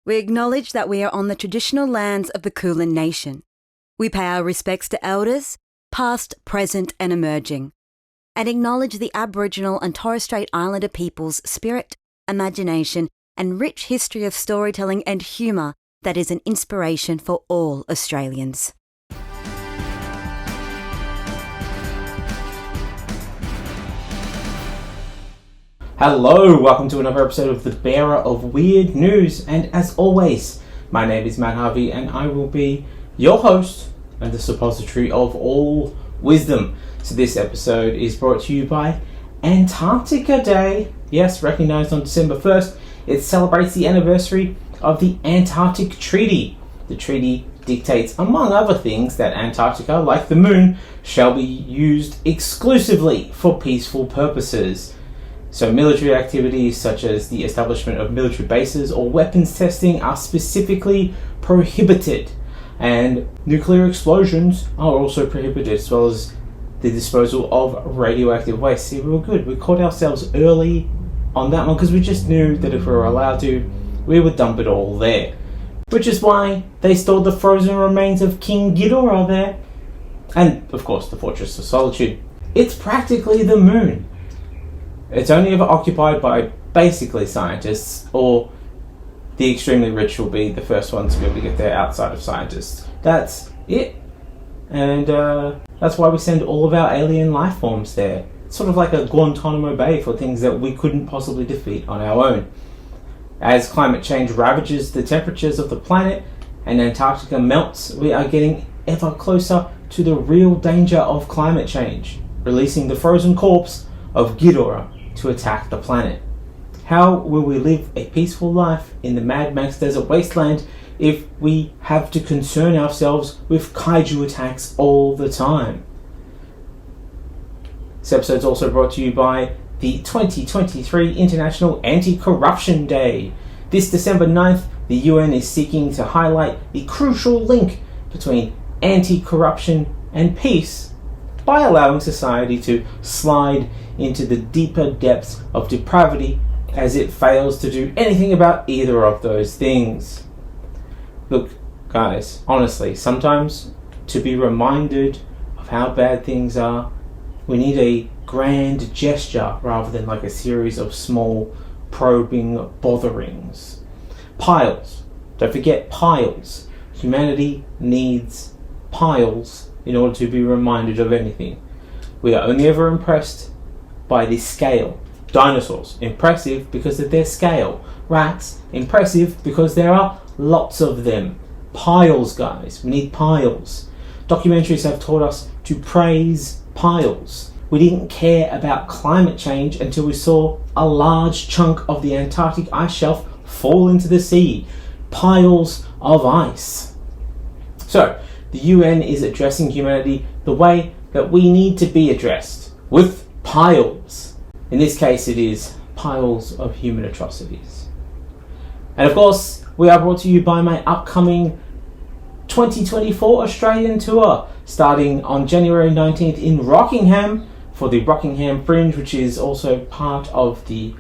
We acknowledge that we are on the traditional lands of the Kulin Nation. We pay our respects to elders, past, present and emerging, and acknowledge the Aboriginal and Torres Strait Islander people's spirit, imagination and rich history of storytelling and humour that is an inspiration for all Australians. Hello, welcome to another episode of The Bearer of Weird News, and as always, my name is Matt Harvey and I will be your host and the suppository of all wisdom. So this episode is brought to you by Antarctica Day. Yes, recognised on December 1st, it celebrates the anniversary of the Antarctic Treaty. The treaty dictates, among other things, that Antarctica, like the moon, shall be used exclusively for peaceful purposes. So military activities such as the establishment of military bases or weapons testing are specifically prohibited, and nuclear explosions are also prohibited, as well as the disposal of radioactive waste. See, we were good. We caught ourselves early on that one because we just knew that if we were allowed to, we would dump it all there. Which is why they stored the frozen remains of King Ghidorah there. And, of course, the Fortress of Solitude. It's practically the moon. It's only ever occupied by basically scientists, or the extremely rich will be the first ones to be able to get there outside of scientists. That's it. And that's why we send all of our alien life forms there. It's sort of like a Guantanamo Bay for things that we couldn't possibly defeat on our own. As climate change ravages the temperatures of the planet and Antarctica melts, we are getting ever closer to the real danger of climate change, releasing the frozen corpse of Ghidorah to attack the planet. How will we live a peaceful life in the Mad Max desert wasteland if we have to concern ourselves with kaiju attacks all the time? This episode is also brought to you by the 2023 International Anti-Corruption Day. This December 9th, the UN is seeking to highlight the crucial link between anti-corruption and peace by allowing society to slide into the deeper depths of depravity as it fails to do anything about either of those things. Look, guys, honestly, sometimes to be reminded of how bad things are, we need a grand gesture rather than like a series of small probing botherings. Piles. Don't forget piles. Humanity needs piles in order to be reminded of anything. We are only ever impressed by the scale. Dinosaurs, impressive because of their scale. Rats, impressive because there are lots of them. Piles, guys. We need piles. Documentaries have taught us to praise piles. We didn't care about climate change until we saw a large chunk of the Antarctic ice shelf fall into the sea. Piles of ice. So, the UN is addressing humanity the way that we need to be addressed, with piles. In this case, it is piles of human atrocities. And of course, we are brought to you by my upcoming 2024 Australian tour, starting on January 19th in Rockingham for the Rockingham Fringe, which is also part of the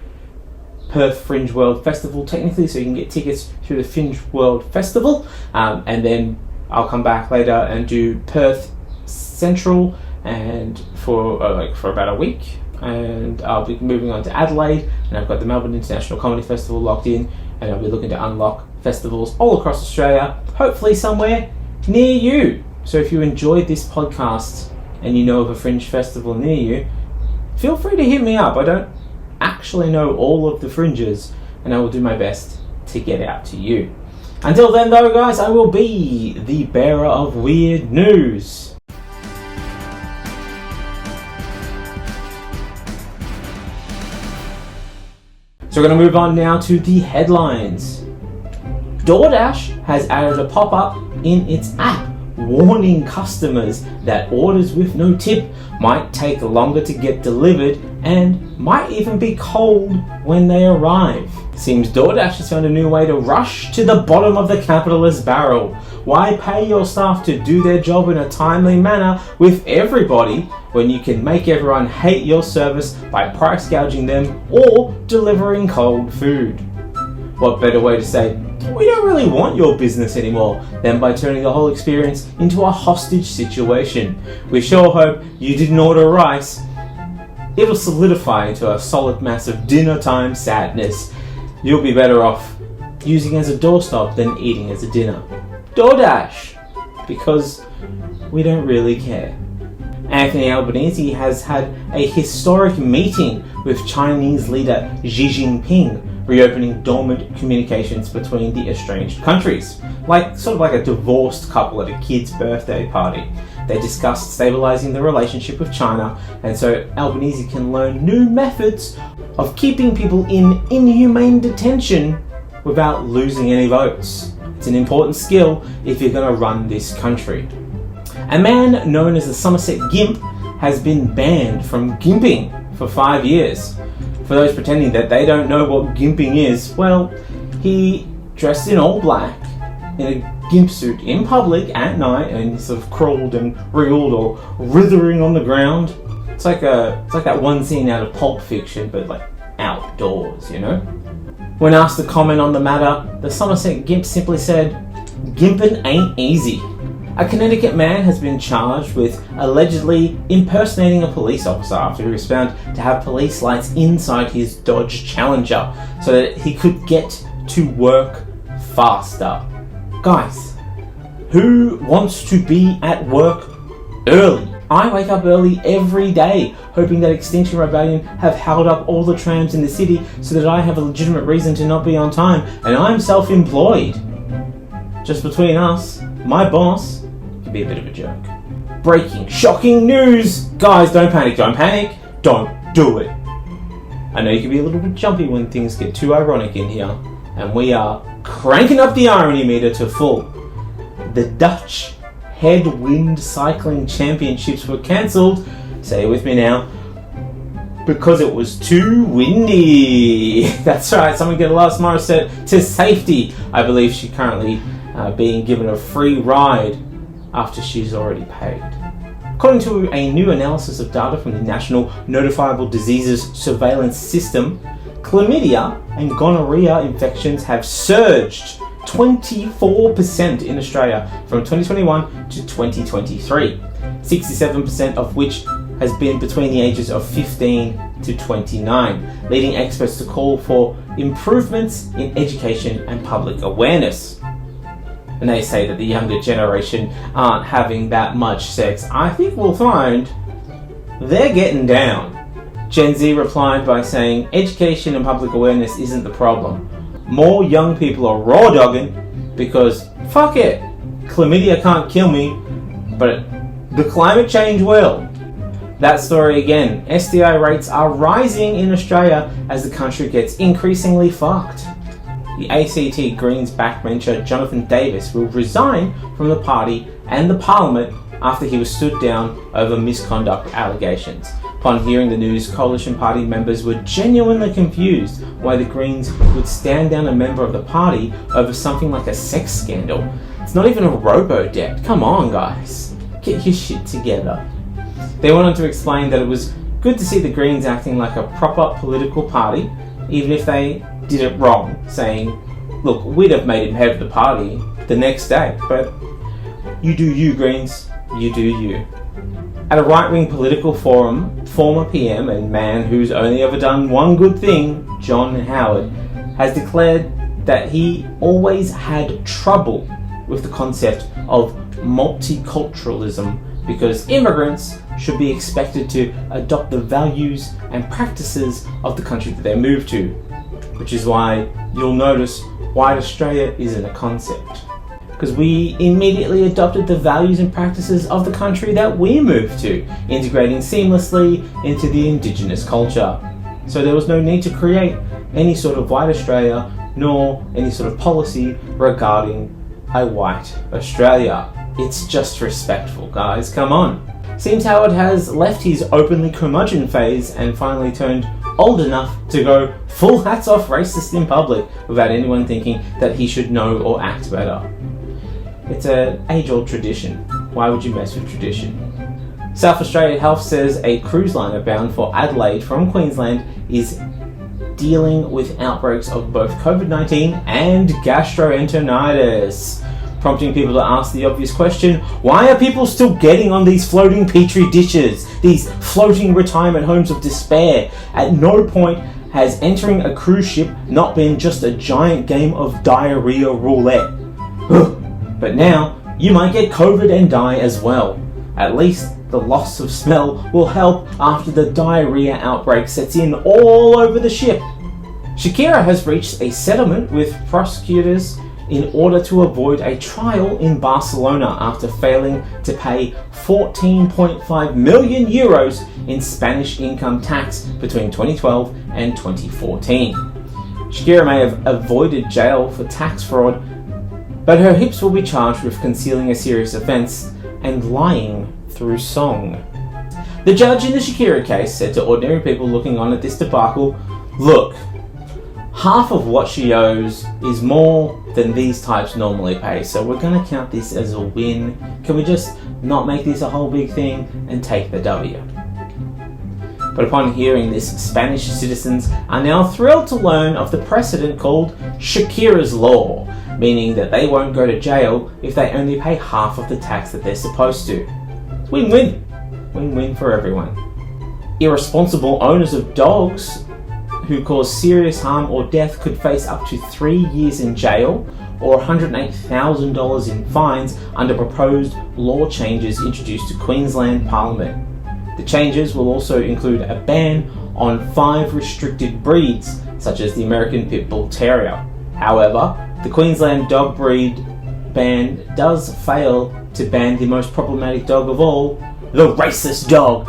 Perth Fringe World Festival, technically, so you can get tickets through the Fringe World Festival, and then I'll come back later and do Perth Central and for about a week, and I'll be moving on to Adelaide, and I've got the Melbourne International Comedy Festival locked in, and I'll be looking to unlock festivals all across Australia, hopefully somewhere near you. So if you enjoyed this podcast and you know of a fringe festival near you, feel free to hit me up. I don't actually know all of the fringes, and I will do my best to get out to you. Until then though, guys, I will be the bearer of weird news. So we're going to move on now to the headlines. DoorDash has added a pop-up in its app warning customers that orders with no tip might take longer to get delivered and might even be cold when they arrive. Seems DoorDash has found a new way to rush to the bottom of the capitalist barrel. Why pay your staff to do their job in a timely manner with everybody when you can make everyone hate your service by price gouging them or delivering cold food? What better way to say we don't really want your business anymore, then by turning the whole experience into a hostage situation. We sure hope you didn't order rice. It'll solidify into a solid mass of dinner time sadness. You'll be better off using as a doorstop than eating as a dinner. DoorDash! Because we don't really care. Anthony Albanese has had a historic meeting with Chinese leader Xi Jinping, reopening dormant communications between the estranged countries. Sort of like a divorced couple at a kid's birthday party. They discussed stabilizing the relationship with China, and so Albanese can learn new methods of keeping people in inhumane detention without losing any votes. It's an important skill if you're going to run this country. A man known as the Somerset Gimp has been banned from gimping for 5 years. For those pretending that they don't know what gimping is, well, he dressed in all black in a gimp suit in public at night and sort of crawled and wriggled or writhing on the ground. It's like that one scene out of Pulp Fiction, but like outdoors, you know? When asked to comment on the matter, the Somerset Gimp simply said, "Gimpin' ain't easy." A Connecticut man has been charged with allegedly impersonating a police officer after he was found to have police lights inside his Dodge Challenger so that he could get to work faster. Guys, who wants to be at work early? I wake up early every day hoping that Extinction Rebellion have held up all the trams in the city so that I have a legitimate reason to not be on time, and I'm self-employed. Just between us, my boss can be a bit of a jerk. Breaking, shocking news! Guys, don't panic, don't do it. I know you can be a little bit jumpy when things get too ironic in here, and we are cranking up the irony meter to full. The Dutch Headwind Cycling Championships were cancelled, say it with me now, because it was too windy. That's right, someone get Lars Morissette to safety. I believe she's currently being given a free ride after she's already paid. According to a new analysis of data from the National Notifiable Diseases Surveillance System, chlamydia and gonorrhea infections have surged 24% in Australia from 2021 to 2023, 67% of which has been between the ages of 15 to 29, leading experts to call for improvements in education and public awareness. And they say that the younger generation aren't having that much sex. I think we'll find they're getting down. Gen Z replied by saying, education and public awareness isn't the problem. More young people are raw dogging because, fuck it, chlamydia can't kill me, but the climate change will. That story again, STI rates are rising in Australia as the country gets increasingly fucked. The ACT Greens backbencher Jonathan Davis will resign from the party and the parliament after he was stood down over misconduct allegations. Upon hearing the news, Coalition Party members were genuinely confused why the Greens would stand down a member of the party over something like a sex scandal. It's not even a robo-debt. Come on, guys. Get your shit together. They went on to explain that it was good to see the Greens acting like a proper political party, even if they did it wrong, saying, look, we'd have made him head of the party the next day, but you do you, Greens, you do you. At a right-wing political forum, former PM and man who's only ever done one good thing, John Howard, has declared that he always had trouble with the concept of multiculturalism because immigrants should be expected to adopt the values and practices of the country that they move to, which is why you'll notice White Australia isn't a concept. Because we immediately adopted the values and practices of the country that we moved to, integrating seamlessly into the Indigenous culture. So there was no need to create any sort of White Australia, nor any sort of policy regarding a White Australia. It's just respectful, guys, come on. Seems Howard has left his openly curmudgeon phase and finally turned old enough to go full hats off racist in public without anyone thinking that he should know or act better. It's an age-old tradition. Why would you mess with tradition? South Australia Health says a cruise liner bound for Adelaide from Queensland is dealing with outbreaks of both COVID-19 and gastroenteritis, prompting people to ask the obvious question, why are people still getting on these floating petri dishes, these floating retirement homes of despair? At no point has entering a cruise ship not been just a giant game of diarrhea roulette. But now, you might get COVID and die as well. At least the loss of smell will help after the diarrhea outbreak sets in all over the ship. Shakira has reached a settlement with prosecutors in order to avoid a trial in Barcelona after failing to pay 14.5 million euros in Spanish income tax between 2012 and 2014. Shakira may have avoided jail for tax fraud, but her hips will be charged with concealing a serious offence and lying through song. The judge in the Shakira case said to ordinary people looking on at this debacle, "Look, half of what she owes is more than these types normally pay, so we're going to count this as a win. Can we just not make this a whole big thing and take the W?" But upon hearing this, Spanish citizens are now thrilled to learn of the precedent called Shakira's Law, meaning that they won't go to jail if they only pay half of the tax that they're supposed to. Win-win. Win-win for everyone. Irresponsible owners of dogs who cause serious harm or death could face up to 3 years in jail or $108,000 in fines under proposed law changes introduced to Queensland Parliament. The changes will also include a ban on 5 restricted breeds, such as the American Pit Bull Terrier. However, the Queensland dog breed ban does fail to ban the most problematic dog of all, the racist dog.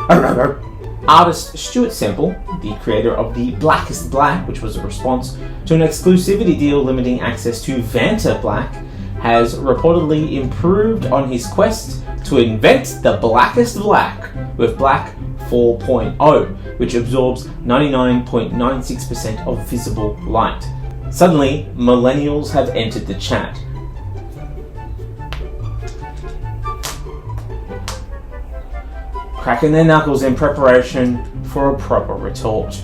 Artist Stuart Semple, the creator of The Blackest Black, which was a response to an exclusivity deal limiting access to Vanta Black, has reportedly improved on his quest to invent the blackest black with Black 4.0, which absorbs 99.96% of visible light. Suddenly, millennials have entered the chat. Cracking their knuckles in preparation for a proper retort.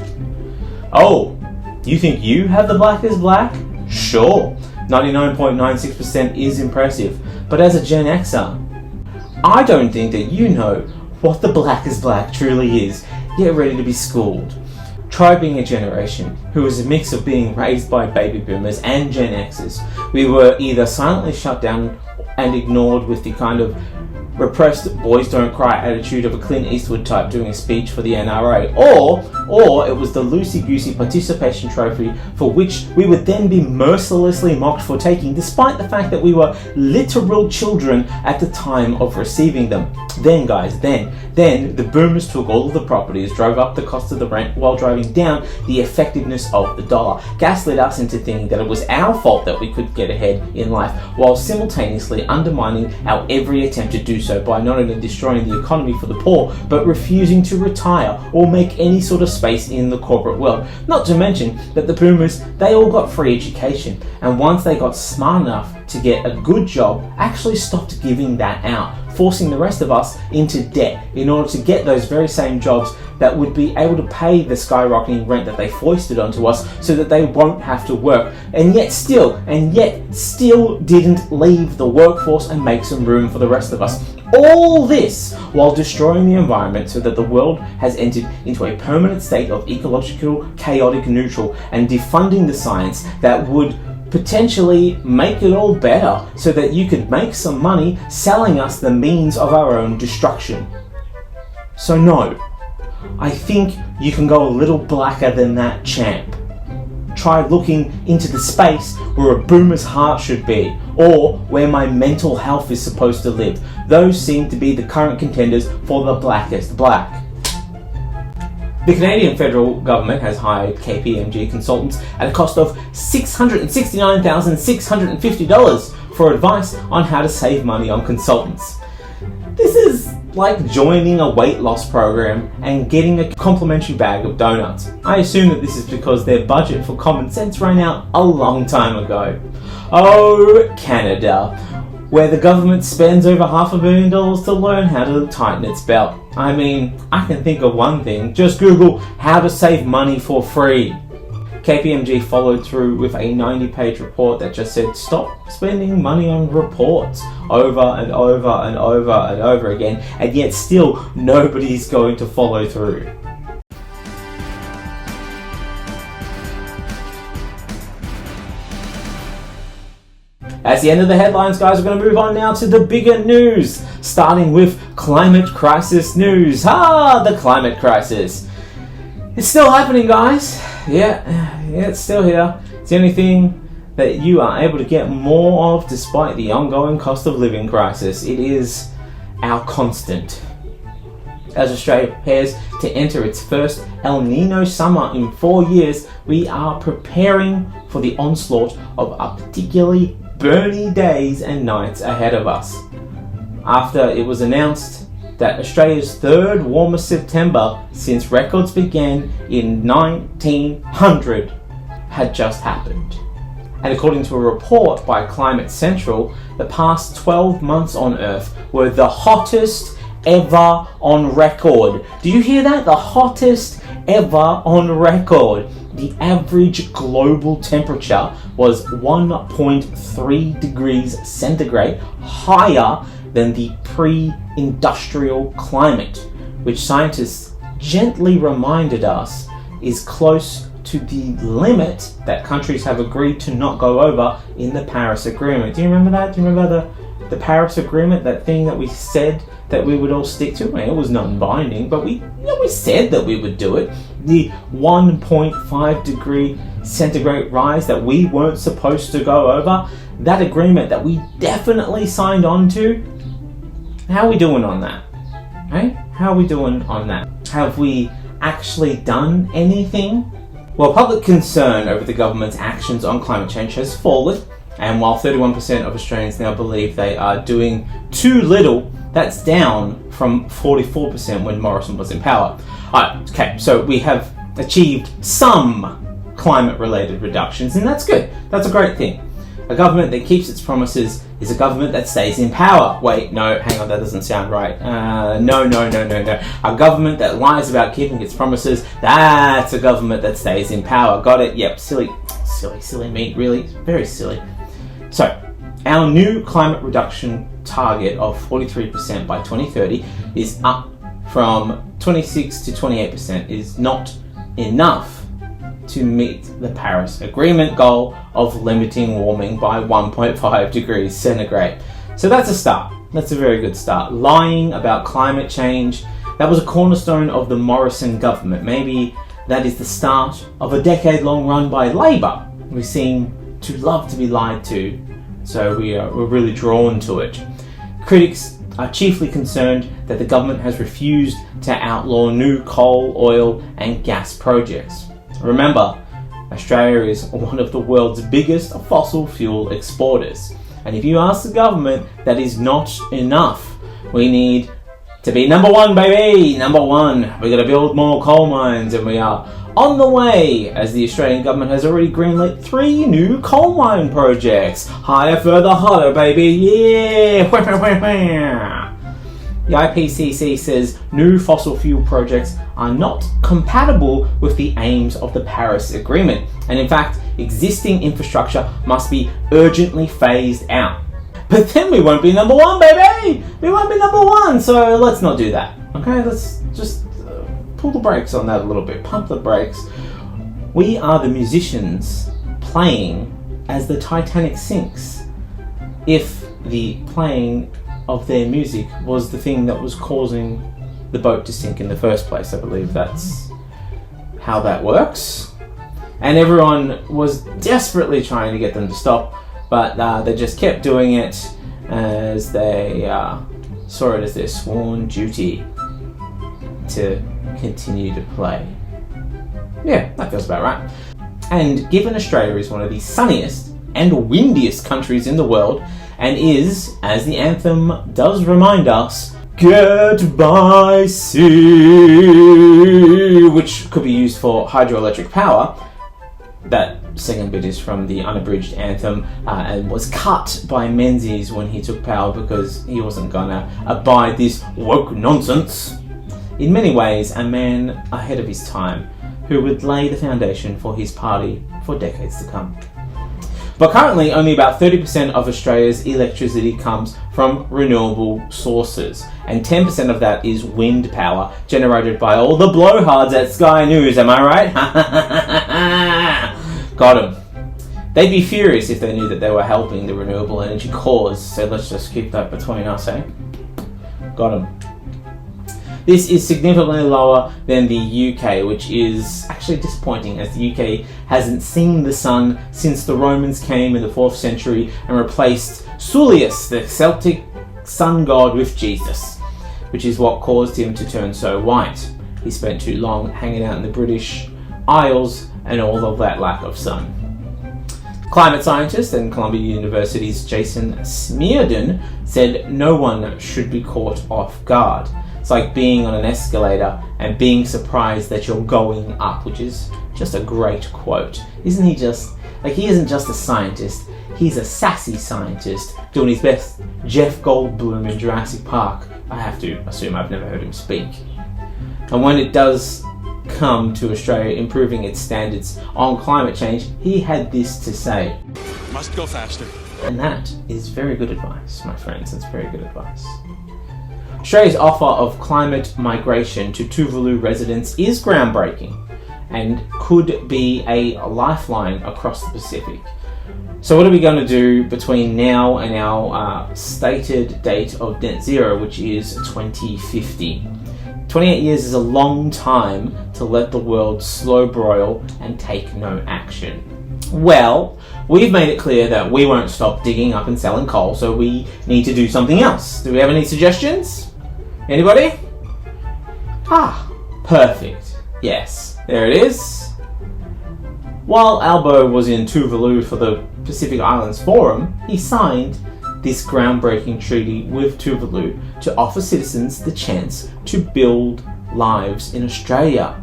Oh, you think you have the blackest black? Sure, 99.96% is impressive, but as a Gen Xer, I don't think that you know what the blackest black truly is. Get ready to be schooled. Try being a generation who is a mix of being raised by baby boomers and Gen Xers. We were either silently shut down and ignored with the kind of repressed boys don't cry attitude of a Clint Eastwood type doing a speech for the NRA, or it was the loosey-goosey participation trophy for which we would then be mercilessly mocked for taking, despite the fact that we were literal children at the time of receiving them. Then the boomers took all of the properties, drove up the cost of the rent while driving down the effectiveness of the dollar, gaslit us into thinking that it was our fault that we could get ahead in life, while simultaneously undermining our every attempt to do so by not only destroying the economy for the poor, but refusing to retire or make any sort of space in the corporate world. Not to mention that the boomers, they all got free education, and once they got smart enough to get a good job, actually stopped giving that out, forcing the rest of us into debt in order to get those very same jobs that would be able to pay the skyrocketing rent that they foisted onto us so that they won't have to work, and yet still didn't leave the workforce and make some room for the rest of us. All this while destroying the environment so that the world has entered into a permanent state of ecological chaotic neutral, and defunding the science that would potentially make it all better so that you could make some money selling us the means of our own destruction. So no, I think you can go a little blacker than that, champ. Try looking into the space where a boomer's heart should be, or where my mental health is supposed to live. Those seem to be the current contenders for the blackest black. The Canadian federal government has hired KPMG consultants at a cost of $669,650 for advice on how to save money on consultants. This is like joining a weight loss program and getting a complimentary bag of donuts. I assume that this is because their budget for common sense ran out a long time ago. Oh, Canada, where the government spends over $500 million to learn how to tighten its belt. I mean, I can think of one thing. Just Google how to save money for free. KPMG followed through with a 90-page report that just said stop spending money on reports over and over and over and over again, and yet still nobody's going to follow through. That's the end of the headlines, guys. We're going to move on now to the bigger news, starting with climate crisis news. The climate crisis. It's still happening, guys. Yeah, it's still here. It's the only thing that you are able to get more of despite the ongoing cost of living crisis. It is our constant. As Australia prepares to enter its first El Nino summer in 4 years, we are preparing for the onslaught of a particularly burny days and nights ahead of us. After it was announced that Australia's third warmest September since records began in 1900 had just happened. And according to a report by Climate Central, the past 12 months on Earth were the hottest ever on record. Do you hear that? The hottest ever on record. The average global temperature was 1.3 degrees centigrade higher than the pre-industrial climate, which scientists gently reminded us is close to the limit that countries have agreed to not go over in the Paris Agreement. Do you remember that? Do you remember the Paris Agreement, that thing that we said that we would all stick to? It was non-binding, but we said that we would do it. The 1.5 degree centigrade rise that we weren't supposed to go over, that agreement that we definitely signed on to. How are we doing on that? Hey? How are we doing on that? Have we actually done anything? Well, public concern over the government's actions on climate change has fallen, and while 31% of Australians now believe they are doing too little, that's down from 44% when Morrison was in power. Okay, so we have achieved some climate-related reductions, and that's good. That's a great thing. A government that keeps its promises is a government that stays in power. Wait, no, hang on, that doesn't sound right. No. A government that lies about keeping its promises, that's a government that stays in power. Got it? Yep, silly me, really, very silly. So, our new climate reduction target of 43% by 2030 is up from 26 to 28%, is not enough to meet the Paris Agreement goal of limiting warming by 1.5 degrees centigrade. So that's a start. That's a very good start. Lying about climate change, that was a cornerstone of the Morrison government. Maybe that is the start of a decade-long run by Labor. We seem to love to be lied to, so we're really drawn to it. Critics are chiefly concerned that the government has refused to outlaw new coal, oil and gas projects. Remember, Australia is one of the world's biggest fossil fuel exporters. And if you ask the government, that is not enough. We need to be number one, baby! Number one. We're going to build more coal mines, and we are on the way, as the Australian government has already greenlit 3 new coal mine projects. Higher, further, hotter, baby! Yeah! The IPCC says new fossil fuel projects are not compatible with the aims of the Paris Agreement, and in fact, existing infrastructure must be urgently phased out. But then we won't be number one, baby! We won't be number one, so let's not do that. Okay, let's just pull the brakes on that a little bit, pump the brakes. We are the musicians playing as the Titanic sinks. If the playing of their music was the thing that was causing the boat to sink in the first place. I believe that's how that works. And everyone was desperately trying to get them to stop, but they just kept doing it as they saw it as their sworn duty to continue to play. Yeah, that feels about right. And given Australia is one of the sunniest and windiest countries in the world, and is, as the anthem does remind us, Goodbye Sea, which could be used for hydroelectric power. That second bit is from the unabridged anthem and was cut by Menzies when he took power because he wasn't gonna abide this woke nonsense. In many ways, a man ahead of his time, who would lay the foundation for his party for decades to come. But currently, only about 30% of Australia's electricity comes from renewable sources, and 10% of that is wind power generated by all the blowhards at Sky News, am I right? Got 'em. They'd be furious if they knew that they were helping the renewable energy cause, so let's just keep that between us, eh? Got 'em. This is significantly lower than the UK, which is actually disappointing, as the UK hasn't seen the sun since the Romans came in the 4th century and replaced Sulius, the Celtic sun god, with Jesus, which is what caused him to turn so white. He spent too long hanging out in the British Isles and all of that lack of sun. Climate scientist and Columbia University's Jason Smearden said no one should be caught off guard. It's like being on an escalator and being surprised that you're going up, which is just a great quote. Isn't he just, like, he isn't just a scientist, he's a sassy scientist doing his best Jeff Goldblum in Jurassic Park. I have to assume I've never heard him speak. And when it does come to Australia improving its standards on climate change, he had this to say. Must go faster. And that is very good advice, my friends. That's very good advice. Australia's offer of climate migration to Tuvalu residents is groundbreaking and could be a lifeline across the Pacific. So what are we going to do between now and our stated date of net zero, which is 2050? 28 years is a long time to let the world slow broil and take no action. Well, we've made it clear that we won't stop digging up and selling coal, so we need to do something else. Do we have any suggestions? Anybody? Perfect. Yes, there it is. While Albo was in Tuvalu for the Pacific Islands Forum, he signed this groundbreaking treaty with Tuvalu to offer citizens the chance to build lives in Australia.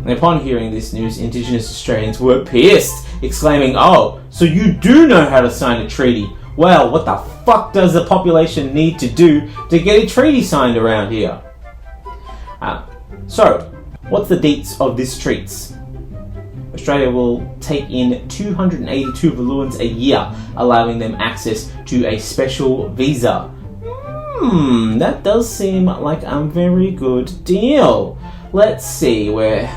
And upon hearing this news, Indigenous Australians were pissed, exclaiming, "Oh, so you do know how to sign a treaty? Well, what the fuck does the population need to do to get a treaty signed around here?" So, what's the deets of this treats? Australia will take in 282 Tuvaluans a year, allowing them access to a special visa. That does seem like a very good deal. Let's see, we're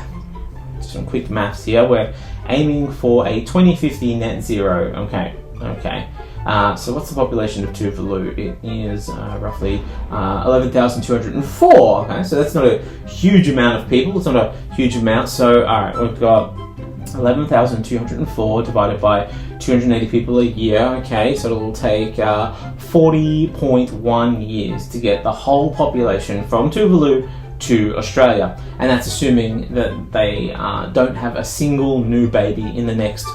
some quick maths here. We're aiming for a 2050 net zero. Okay. So what's the population of Tuvalu? It is roughly 11,204. Okay, so that's not a huge amount of people. It's not a huge amount. So, alright, we've got 11,204 divided by 280 people a year. Okay, so it'll take 40.1 years to get the whole population from Tuvalu to Australia. And that's assuming that they don't have a single new baby in the next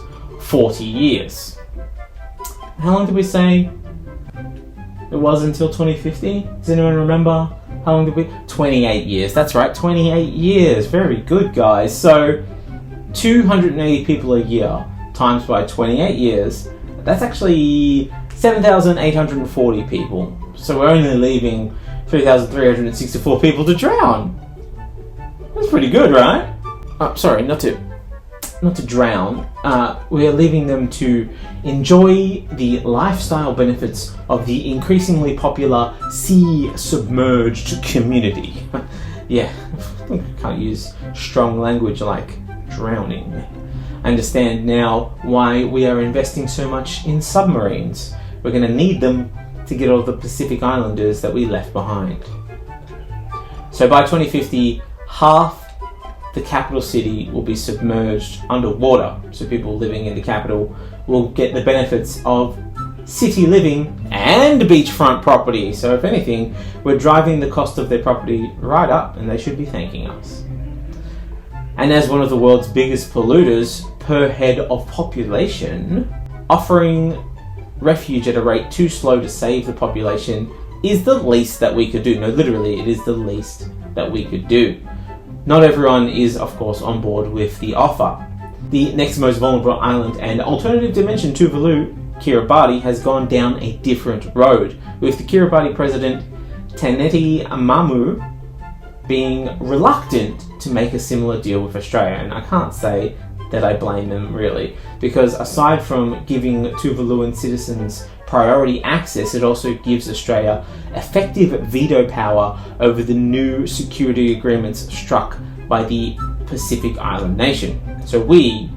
40 years. How long did we say it was until 2050? Does anyone remember? How long did we? 28 years. That's right, 28 years. Very good, guys. So 280 people a year times by 28 years, that's actually 7,840 people. So we're only leaving 3,364 people to drown. That's pretty good, right? Sorry, not to drown. We are leaving them to enjoy the lifestyle benefits of the increasingly popular sea-submerged community. Yeah, can't use strong language like drowning. I understand now why we are investing so much in submarines. We're going to need them to get all the Pacific Islanders that we left behind. So by 2050, half the capital city will be submerged underwater. So people living in the capital will get the benefits of city living and beachfront property. So if anything, we're driving the cost of their property right up, and they should be thanking us. And as one of the world's biggest polluters per head of population, offering refuge at a rate too slow to save the population is the least that we could do. No, literally, it is the least that we could do. Not everyone is, of course, on board with the offer. The next most vulnerable island and alternative dimension, Tuvalu, Kiribati, has gone down a different road, with the Kiribati president Taneti Mamu being reluctant to make a similar deal with Australia, and I can't say that I blame them really, because aside from giving Tuvaluan citizens priority access, it also gives Australia effective veto power over the new security agreements struck by the Pacific Island nation. So we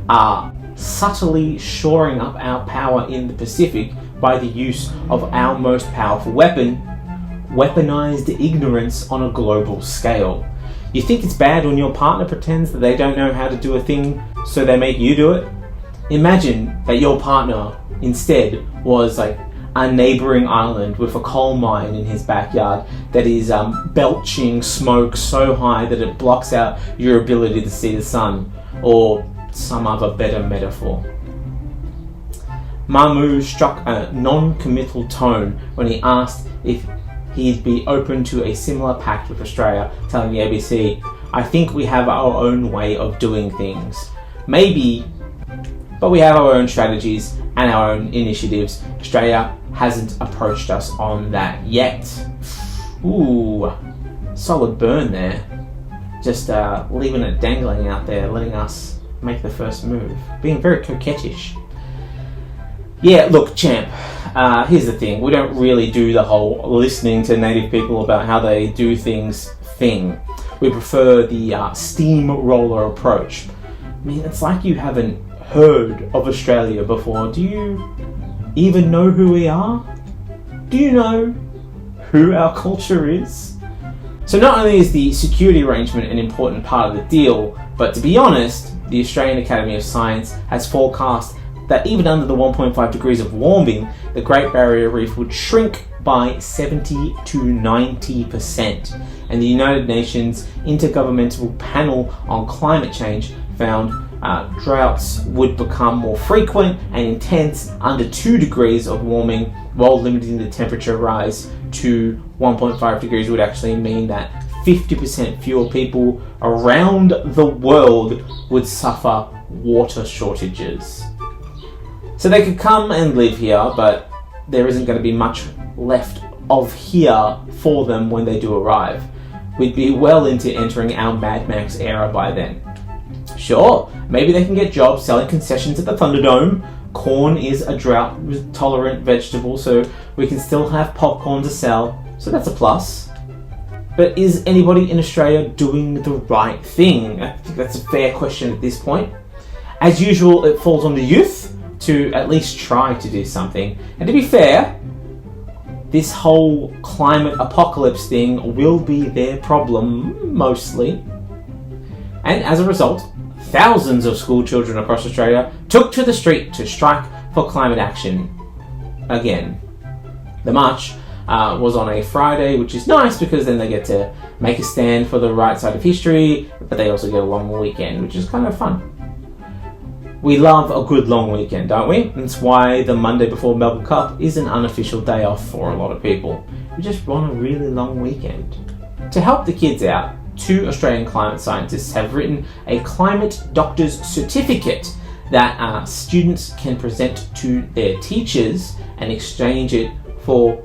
are subtly shoring up our power in the Pacific by the use of our most powerful weapon, weaponized ignorance on a global scale. You think it's bad when your partner pretends that they don't know how to do a thing, so they make you do it? Imagine that your partner instead was like a neighboring island with a coal mine in his backyard that is belching smoke so high that it blocks out your ability to see the sun, or some other better metaphor. Mamu struck a non-committal tone when he asked if he'd be open to a similar pact with Australia, telling the ABC, "I think we have our own way of doing things. Maybe, but we have our own strategies and our own initiatives. Australia hasn't approached us on that yet." Ooh, solid burn there. Just leaving it dangling out there, letting us make the first move. Being very coquettish. Yeah, look, champ, here's the thing. We don't really do the whole listening to native people about how they do things thing. We prefer the steamroller approach. I mean, it's like you haven't heard of Australia before. Do you even know who we are? Do you know who our culture is? So not only is the security arrangement an important part of the deal, but to be honest, the Australian Academy of Science has forecast that even under the 1.5 degrees of warming, the Great Barrier Reef would shrink by 70 to 90%. And the United Nations Intergovernmental Panel on Climate Change found droughts would become more frequent and intense under 2 degrees of warming, while limiting the temperature rise to 1.5 degrees would actually mean that 50% fewer people around the world would suffer water shortages. So they could come and live here, but there isn't going to be much left of here for them when they do arrive. We'd be well into entering our Mad Max era by then. Sure, maybe they can get jobs selling concessions at the Thunderdome. Corn is a drought-tolerant vegetable, so we can still have popcorn to sell, so that's a plus. But is anybody in Australia doing the right thing? I think that's a fair question at this point. As usual, it falls on the youth to at least try to do something. And to be fair, this whole climate apocalypse thing will be their problem, mostly. And as a result, thousands of school children across Australia took to the street to strike for climate action again. The march was on a Friday, which is nice because then they get to make a stand for the right side of history, but they also get a long weekend, which is kind of fun. We love a good long weekend, don't we? That's why the Monday before Melbourne Cup is an unofficial day off for a lot of people. We just want a really long weekend. To help the kids out, 2 Australian climate scientists have written a climate doctor's certificate that students can present to their teachers and exchange it for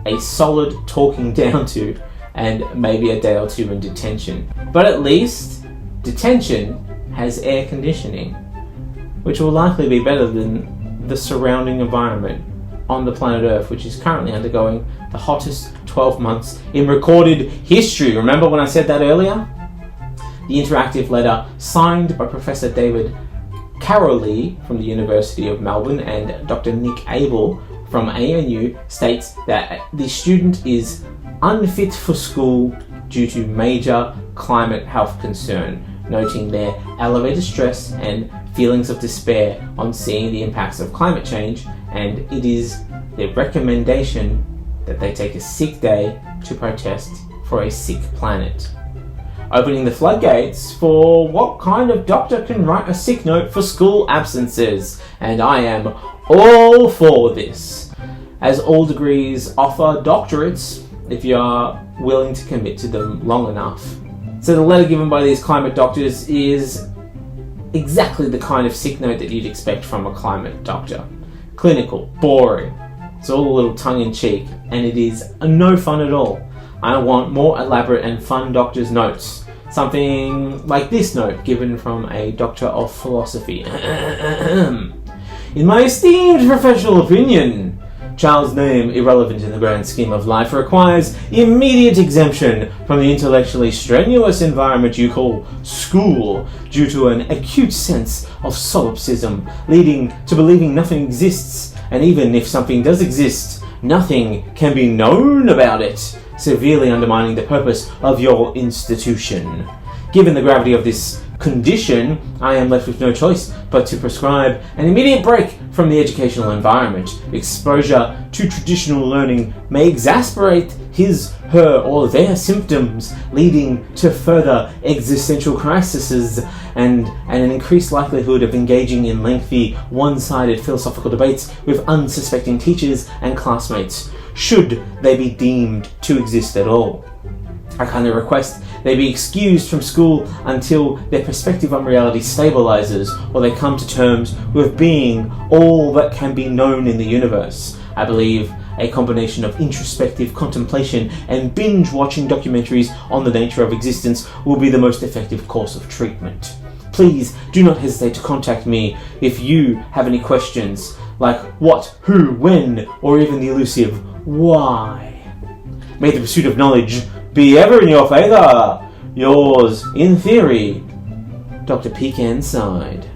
a solid talking down to and maybe a day or 2 in detention. But at least detention has air conditioning, which will likely be better than the surrounding environment on the planet Earth, which is currently undergoing the hottest 12 months in recorded history. Remember when I said that earlier? The interactive letter, signed by Professor David Caroli from the University of Melbourne and Dr. Nick Abel from ANU, states that the student is unfit for school due to major climate health concern, noting their elevated stress and feelings of despair on seeing the impacts of climate change, and it is their recommendation that they take a sick day to protest for a sick planet. Opening the floodgates for what kind of doctor can write a sick note for school absences, and I am all for this, as all degrees offer doctorates if you are willing to commit to them long enough. So the letter given by these climate doctors is exactly the kind of sick note that you'd expect from a climate doctor. Clinical, boring, it's all a little tongue-in-cheek, and it is no fun at all. I want more elaborate and fun doctor's notes Something like this note given from a Doctor of Philosophy. In my esteemed professional opinion, child's name, irrelevant in the grand scheme of life, requires immediate exemption from the intellectually strenuous environment you call school due to an acute sense of solipsism, leading to believing nothing exists, and even if something does exist, nothing can be known about it, severely undermining the purpose of your institution. Given the gravity of this condition, I am left with no choice but to prescribe an immediate break from the educational environment. Exposure to traditional learning may exasperate his, her, or their symptoms, leading to further existential crises and an increased likelihood of engaging in lengthy, one-sided philosophical debates with unsuspecting teachers and classmates, should they be deemed to exist at all. I kindly request they be excused from school until their perspective on reality stabilizes, or they come to terms with being all that can be known in the universe. I believe a combination of introspective contemplation and binge-watching documentaries on the nature of existence will be the most effective course of treatment. Please do not hesitate to contact me if you have any questions, like what, who, when, or even the elusive why. May the pursuit of knowledge be ever in your favour. Yours, in theory, Dr. Pecan Side.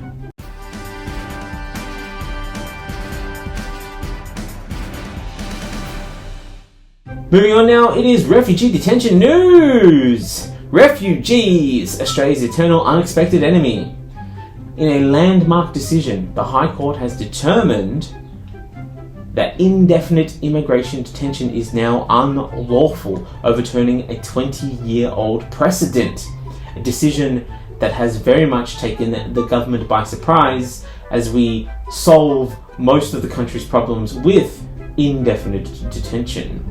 Moving on now, it is refugee detention news. Refugees, Australia's eternal unexpected enemy. In a landmark decision, the High Court has determined that indefinite immigration detention is now unlawful, overturning a 20-year-old precedent. A decision that has very much taken the government by surprise as we solve most of the country's problems with indefinite detention.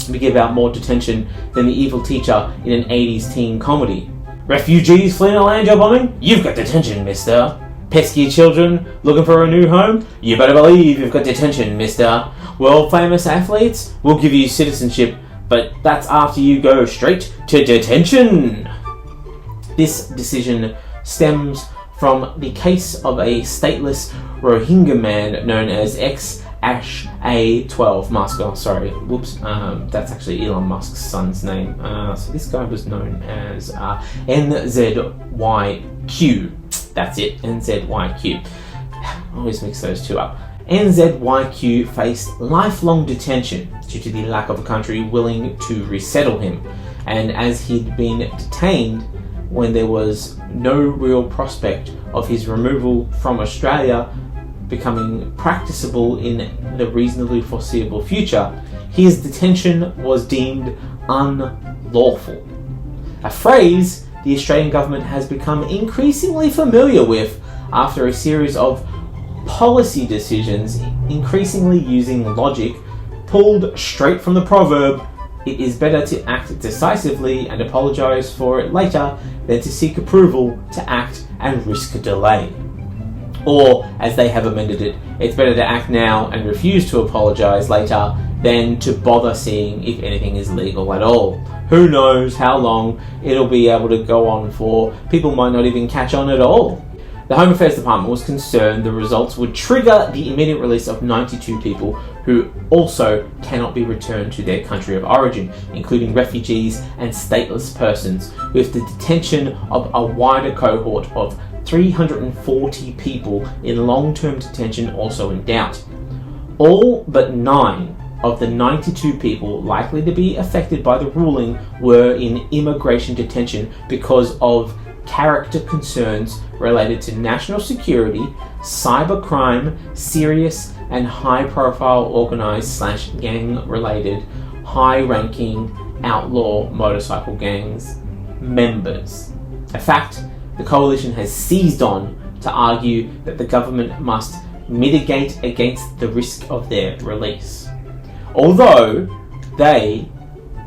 We give out more detention than the evil teacher in an 80s teen comedy. Refugees fleeing a land you're bombing? You've got detention, mister. Pesky children looking for a new home? You better believe you've got detention, mister. World famous athletes? We'll give you citizenship, but that's after you go straight to detention. This decision stems from the case of a stateless Rohingya man known as A12 Musk. Oh, sorry. Whoops. That's actually Elon Musk's son's name. So this guy was known as NZYQ. That's it, NZYQ. I always mix those two up. NZYQ faced lifelong detention due to the lack of a country willing to resettle him. And as he'd been detained when there was no real prospect of his removal from Australia becoming practicable in the reasonably foreseeable future, his detention was deemed unlawful. A phrase the Australian government has become increasingly familiar with after a series of policy decisions increasingly using logic pulled straight from the proverb, it is better to act decisively and apologise for it later than to seek approval to act and risk a delay. Or, as they have amended it, it's better to act now and refuse to apologise later than to bother seeing if anything is legal at all. Who knows how long it'll be able to go on for. People might not even catch on at all. The Home Affairs Department was concerned the results would trigger the immediate release of 92 people who also cannot be returned to their country of origin, including refugees and stateless persons, with the detention of a wider cohort of 340 people in long-term detention also in doubt. All but 9 of the 92 people likely to be affected by the ruling were in immigration detention because of character concerns related to national security, cybercrime, serious and high-profile organised/gang-related, high-ranking outlaw motorcycle gangs members. A fact the coalition has seized on to argue that the government must mitigate against the risk of their release. Although they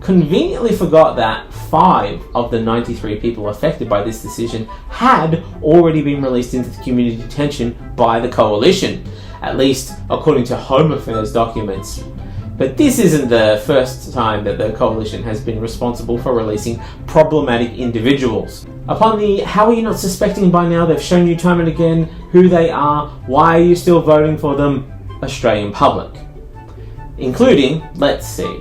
conveniently forgot that 5 of the 93 people affected by this decision had already been released into community detention by the coalition, at least according to Home Affairs documents. But this isn't the first time that the coalition has been responsible for releasing problematic individuals. Upon the "how are you not suspecting by now, they've shown you time and again who they are, why are you still voting for them?" Australian public. Including, let's see,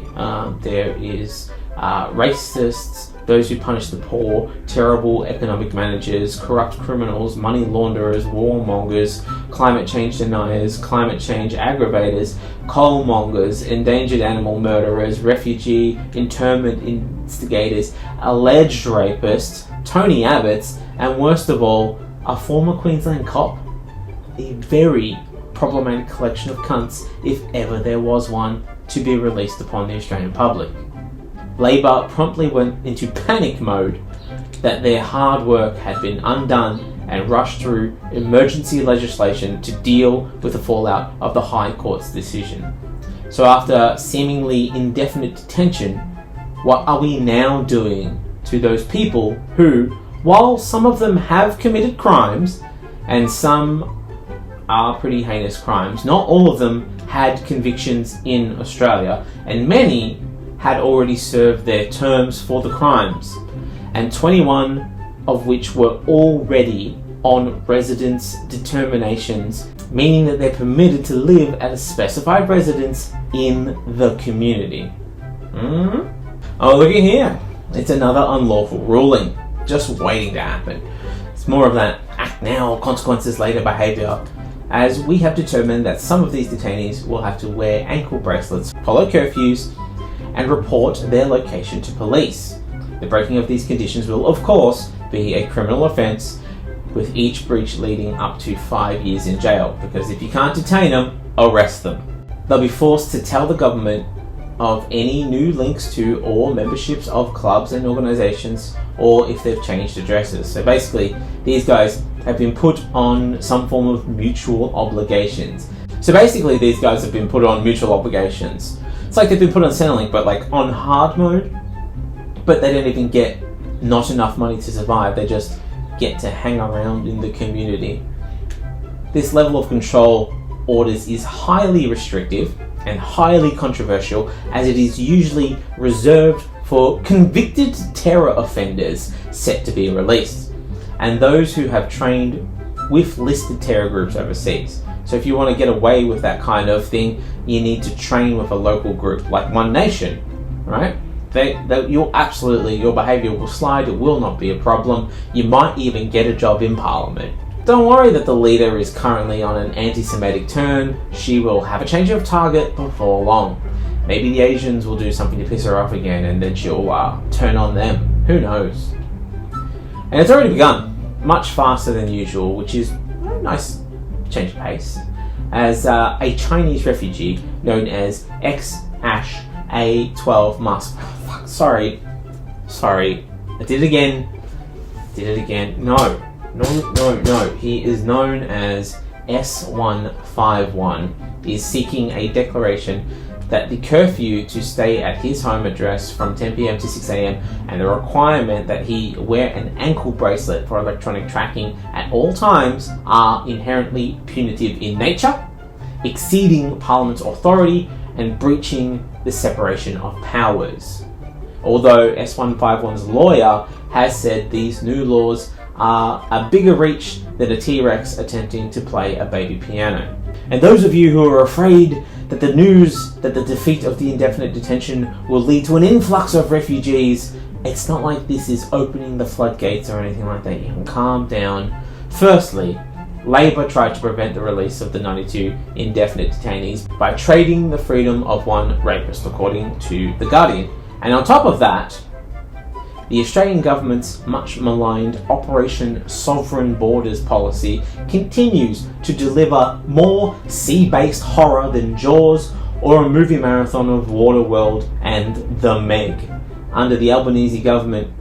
there is racists, those who punish the poor, terrible economic managers, corrupt criminals, money launderers, warmongers, climate change deniers, climate change aggravators, coal mongers, endangered animal murderers, refugee internment instigators, alleged rapists, Tony Abbots, and worst of all, a former Queensland cop. A very problematic collection of cunts, if ever there was one, to be released upon the Australian public. Labor promptly went into panic mode that their hard work had been undone and rushed through emergency legislation to deal with the fallout of the High Court's decision. So after seemingly indefinite detention, what are we now doing to those people who, while some of them have committed crimes, and some are pretty heinous crimes, not all of them had convictions in Australia, and many had already served their terms for the crimes, and 21 of which were already on residence determinations, meaning that they're permitted to live at a specified residence in the community. Oh, looky here. It's another unlawful ruling, just waiting to happen. It's more of that act now, consequences later behaviour, as we have determined that some of these detainees will have to wear ankle bracelets, follow curfews, and report their location to police. The breaking of these conditions will, of course, be a criminal offence, with each breach leading up to 5 years in jail, because if you can't detain them, arrest them. They'll be forced to tell the government of any new links to or memberships of clubs and organisations, or if they've changed addresses. So basically, these guys have been put on some form of mutual obligations. It's like they've been put on Centrelink, but like on hard mode, but they don't even get not enough money to survive. They just get to hang around in the community. This level of control orders is highly restrictive and highly controversial, as it is usually reserved for convicted terror offenders set to be released, and those who have trained with listed terror groups overseas. So if you want to get away with that kind of thing, you need to train with a local group, like One Nation, right? Your behaviour will slide, it will not be a problem. You might even get a job in Parliament. Don't worry that the leader is currently on an anti-Semitic turn. She will have a change of target before long. Maybe the Asians will do something to piss her off again, and then she'll turn on them. Who knows? And it's already begun, much faster than usual, which is a nice change of pace, as a Chinese refugee known as A12 Musk. Sorry, I did it again. No. He is known as S151, is seeking a declaration that the curfew to stay at his home address from 10 p.m. to 6 a.m. and the requirement that he wear an ankle bracelet for electronic tracking at all times are inherently punitive in nature, exceeding Parliament's authority and breaching the separation of powers. Although S151's lawyer has said these new laws are a bigger reach than a T-Rex attempting to play a baby piano. And those of you who are afraid that the news that the defeat of the indefinite detention will lead to an influx of refugees, it's not like this is opening the floodgates or anything like that. You can calm down. Firstly, Labor tried to prevent the release of the 92 indefinite detainees by trading the freedom of one rapist, according to The Guardian. And on top of that, the Australian government's much maligned Operation Sovereign Borders policy continues to deliver more sea-based horror than Jaws or a movie marathon of Waterworld and The Meg. Under the Albanese government,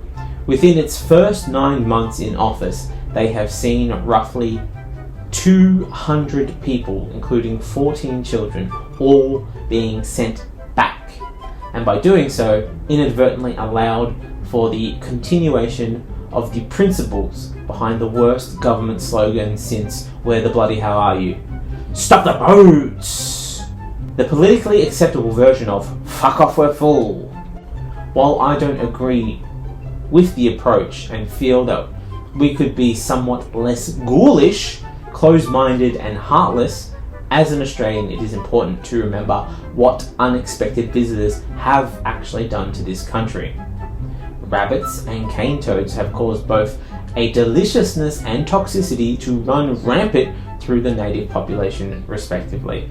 within its first 9 months in office, they have seen roughly 200 people, including 14 children, all being sent back. And by doing so, inadvertently allowed for the continuation of the principles behind the worst government slogan since "Where the bloody hell are you?" Stop the boats! the politically acceptable version of "fuck off, we're full." While I don't agree with the approach and feel that we could be somewhat less ghoulish, closed-minded and heartless, as an Australian it is important to remember what unexpected visitors have actually done to this country. Rabbits and cane toads have caused both a deliciousness and toxicity to run rampant through the native population respectively.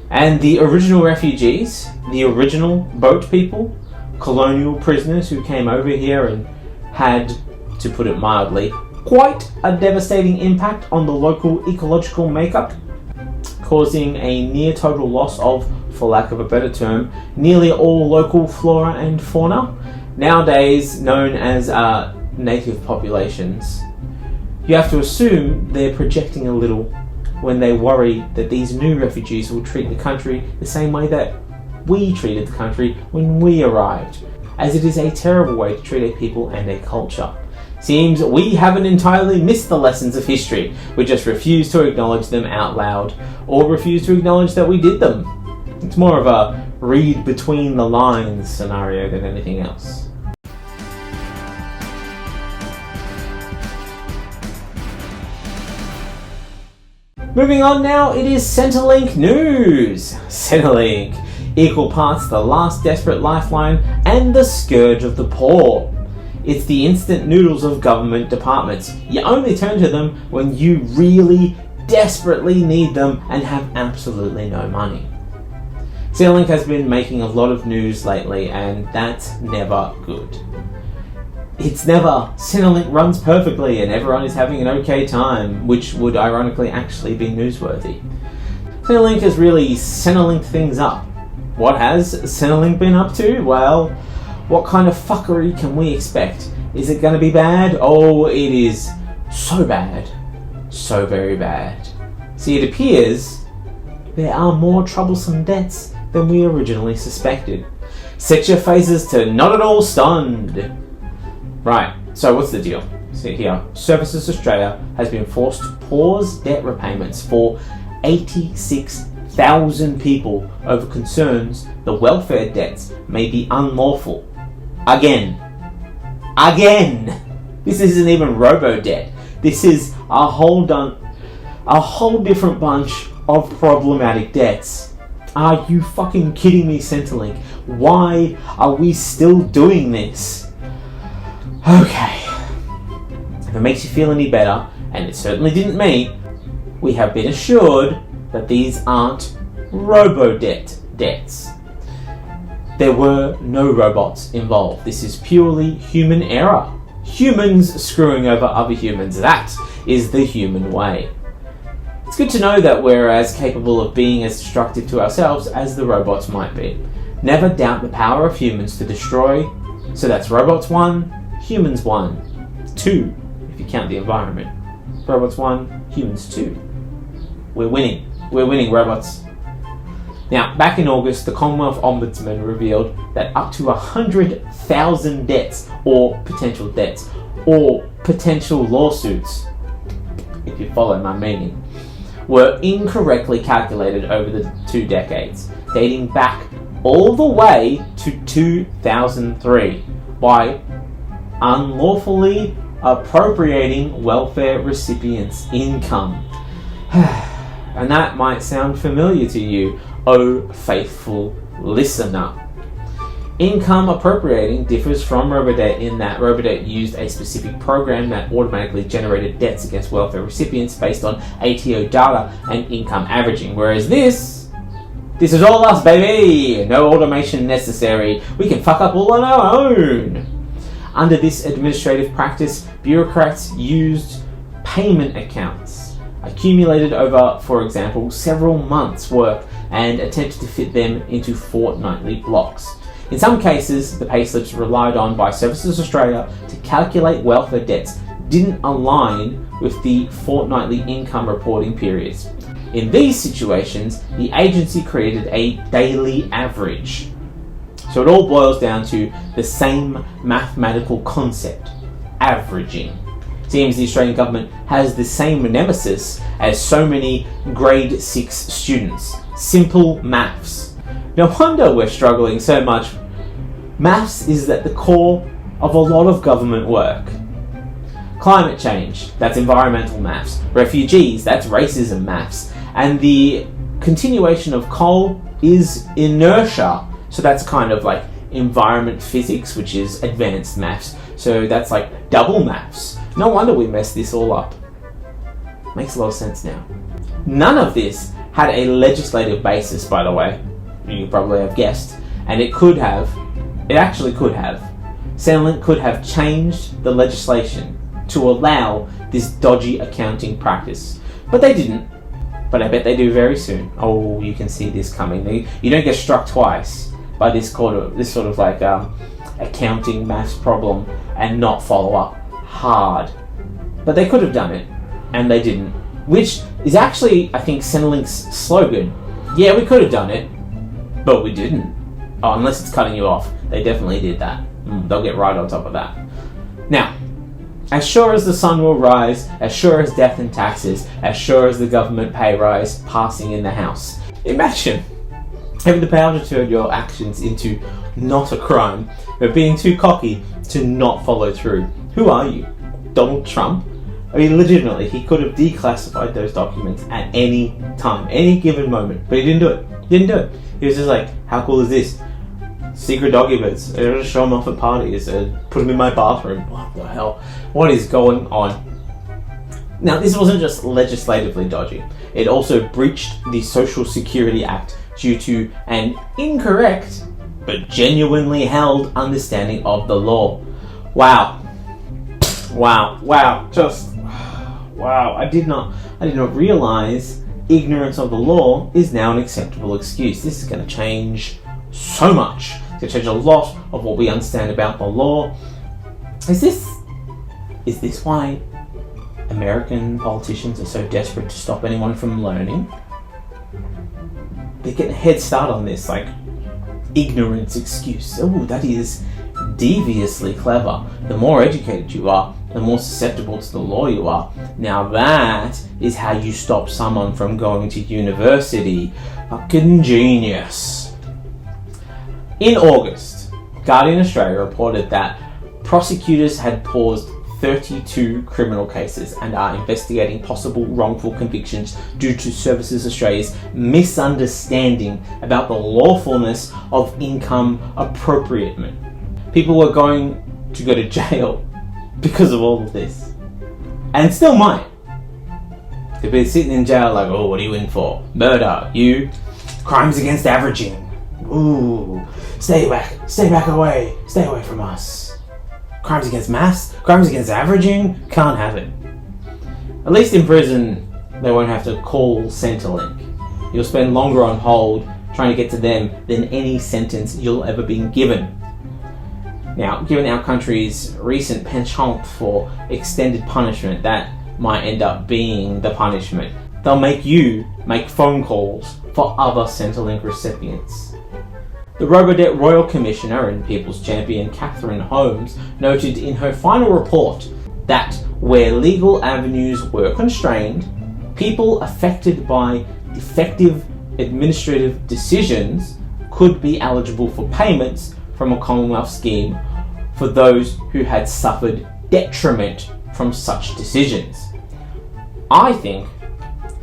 And the original refugees, the original boat people, colonial prisoners who came over here and had, to put it mildly, quite a devastating impact on the local ecological makeup, causing a near total loss of, for lack of a better term, nearly all local flora and fauna, nowadays known as native populations. You have to assume they're projecting a little when they worry that these new refugees will treat the country the same way that we treated the country when we arrived, as it is a terrible way to treat a people and a culture. Seems we haven't entirely missed the lessons of history, we just refuse to acknowledge them out loud, or refuse to acknowledge that we did them. It's more of a read between the lines scenario than anything else. Moving on now, it is Centrelink news. Centrelink, equal parts the last desperate lifeline and the scourge of the poor. It's the instant noodles of government departments. You only turn to them when you really desperately need them and have absolutely no money. Centrelink has been making a lot of news lately, and that's never good. It's never Centrelink runs perfectly and everyone is having an okay time, which would ironically actually be newsworthy. Centrelink has really Centrelinked things up. What has Centrelink been up to? Well, what kind of fuckery can we expect? Is it going to be bad? Oh, it is so bad. So very bad. See, it appears there are more troublesome debts than we originally suspected. Set your faces to not at all stunned. Right, so what's the deal? See here, Services Australia has been forced to pause debt repayments for 86,000 people over concerns the welfare debts may be unlawful. Again. This isn't even robo-debt. This is a whole different bunch of problematic debts. Are you fucking kidding me, Centrelink? Why are we still doing this? Okay, if it makes you feel any better, and it certainly didn't me, we have been assured that these aren't robo-debts. There were no robots involved. This is purely human error. Humans screwing over other humans. That is the human way. It's good to know that we're as capable of being as destructive to ourselves as the robots might be. Never doubt the power of humans to destroy. So that's robots 1, humans 1, 2, if you count the environment. Robots 1, humans 2. We're winning, robots. Now, back in August, the Commonwealth Ombudsman revealed that up to 100,000 debts, or potential lawsuits, if you follow my meaning, were incorrectly calculated over the 2 decades, dating back all the way to 2003, by unlawfully appropriating welfare recipients' income. And that might sound familiar to you, oh faithful listener. Income appropriating differs from robo-debt in that robo-debt used a specific program that automatically generated debts against welfare recipients based on ATO data and income averaging, whereas this is all us, baby! No automation necessary. We can fuck up all on our own. Under this administrative practice, bureaucrats used payment accounts, accumulated over, for example, several months' work, and attempted to fit them into fortnightly blocks. In some cases, the payslips relied on by Services Australia to calculate welfare debts didn't align with the fortnightly income reporting periods. In these situations, the agency created a daily average. So it all boils down to the same mathematical concept, averaging. Seems the Australian government has the same nemesis as so many grade 6 students, simple maths. No wonder we're struggling so much. Maths is at the core of a lot of government work. Climate change, that's environmental maths. Refugees, that's racism maths. And the continuation of coal is inertia. So that's kind of like environment physics, which is advanced maths. So that's like double maths. No wonder we messed this all up. Makes a lot of sense now. None of this had a legislative basis, by the way. You probably have guessed. And it actually could have. Centrelink could have changed the legislation to allow this dodgy accounting practice. But they didn't. But I bet they do very soon. Oh, you can see this coming. You don't get struck twice by this sort of like accounting maths problem and not follow up hard. But they could have done it, and they didn't. Which is actually, I think, Centrelink's slogan. Yeah, we could have done it, but we didn't. Oh, unless it's cutting you off. They definitely did that. They'll get right on top of that. Now, as sure as the sun will rise, as sure as death and taxes, as sure as the government pay rise passing in the House. Imagine having the power to turn your actions into not a crime, but being too cocky to not follow through. Who are you? Donald Trump? I mean, legitimately, he could have declassified those documents at any time, any given moment, but he didn't do it. He was just like, how cool is this? Secret documents. I just show them off at parties. Put them in my bathroom. What the hell? What is going on? Now, this wasn't just legislatively dodgy. It also breached the Social Security Act due to an incorrect but genuinely held understanding of the law. Wow. I did not realize ignorance of the law is now an acceptable excuse. This is going to change so much. It's going to change a lot of what we understand about the law. Is this why American politicians are so desperate to stop anyone from learning? They're getting a head start on this, like, ignorance excuse. Oh, that is deviously clever. The more educated you are, the more susceptible to the law you are. Now that is how you stop someone from going to university. Fucking genius. In August, Guardian Australia reported that prosecutors had paused 32 criminal cases and are investigating possible wrongful convictions due to Services Australia's misunderstanding about the lawfulness of income appropriation. People were going to go to jail because of all of this. And still might. They've been sitting in jail like, oh, what are you in for? Murder. You? Crimes against averaging. Ooh. Stay back away. Stay away from us. Crimes against maths? Crimes against averaging? Can't have it. At least in prison, they won't have to call Centrelink. You'll spend longer on hold trying to get to them than any sentence you'll ever been given. Now, given our country's recent penchant for extended punishment, that might end up being the punishment. They'll make you make phone calls for other Centrelink recipients. The Robodebt Royal Commissioner and People's Champion Catherine Holmes noted in her final report that where legal avenues were constrained, people affected by defective administrative decisions could be eligible for payments from a Commonwealth scheme for those who had suffered detriment from such decisions. I think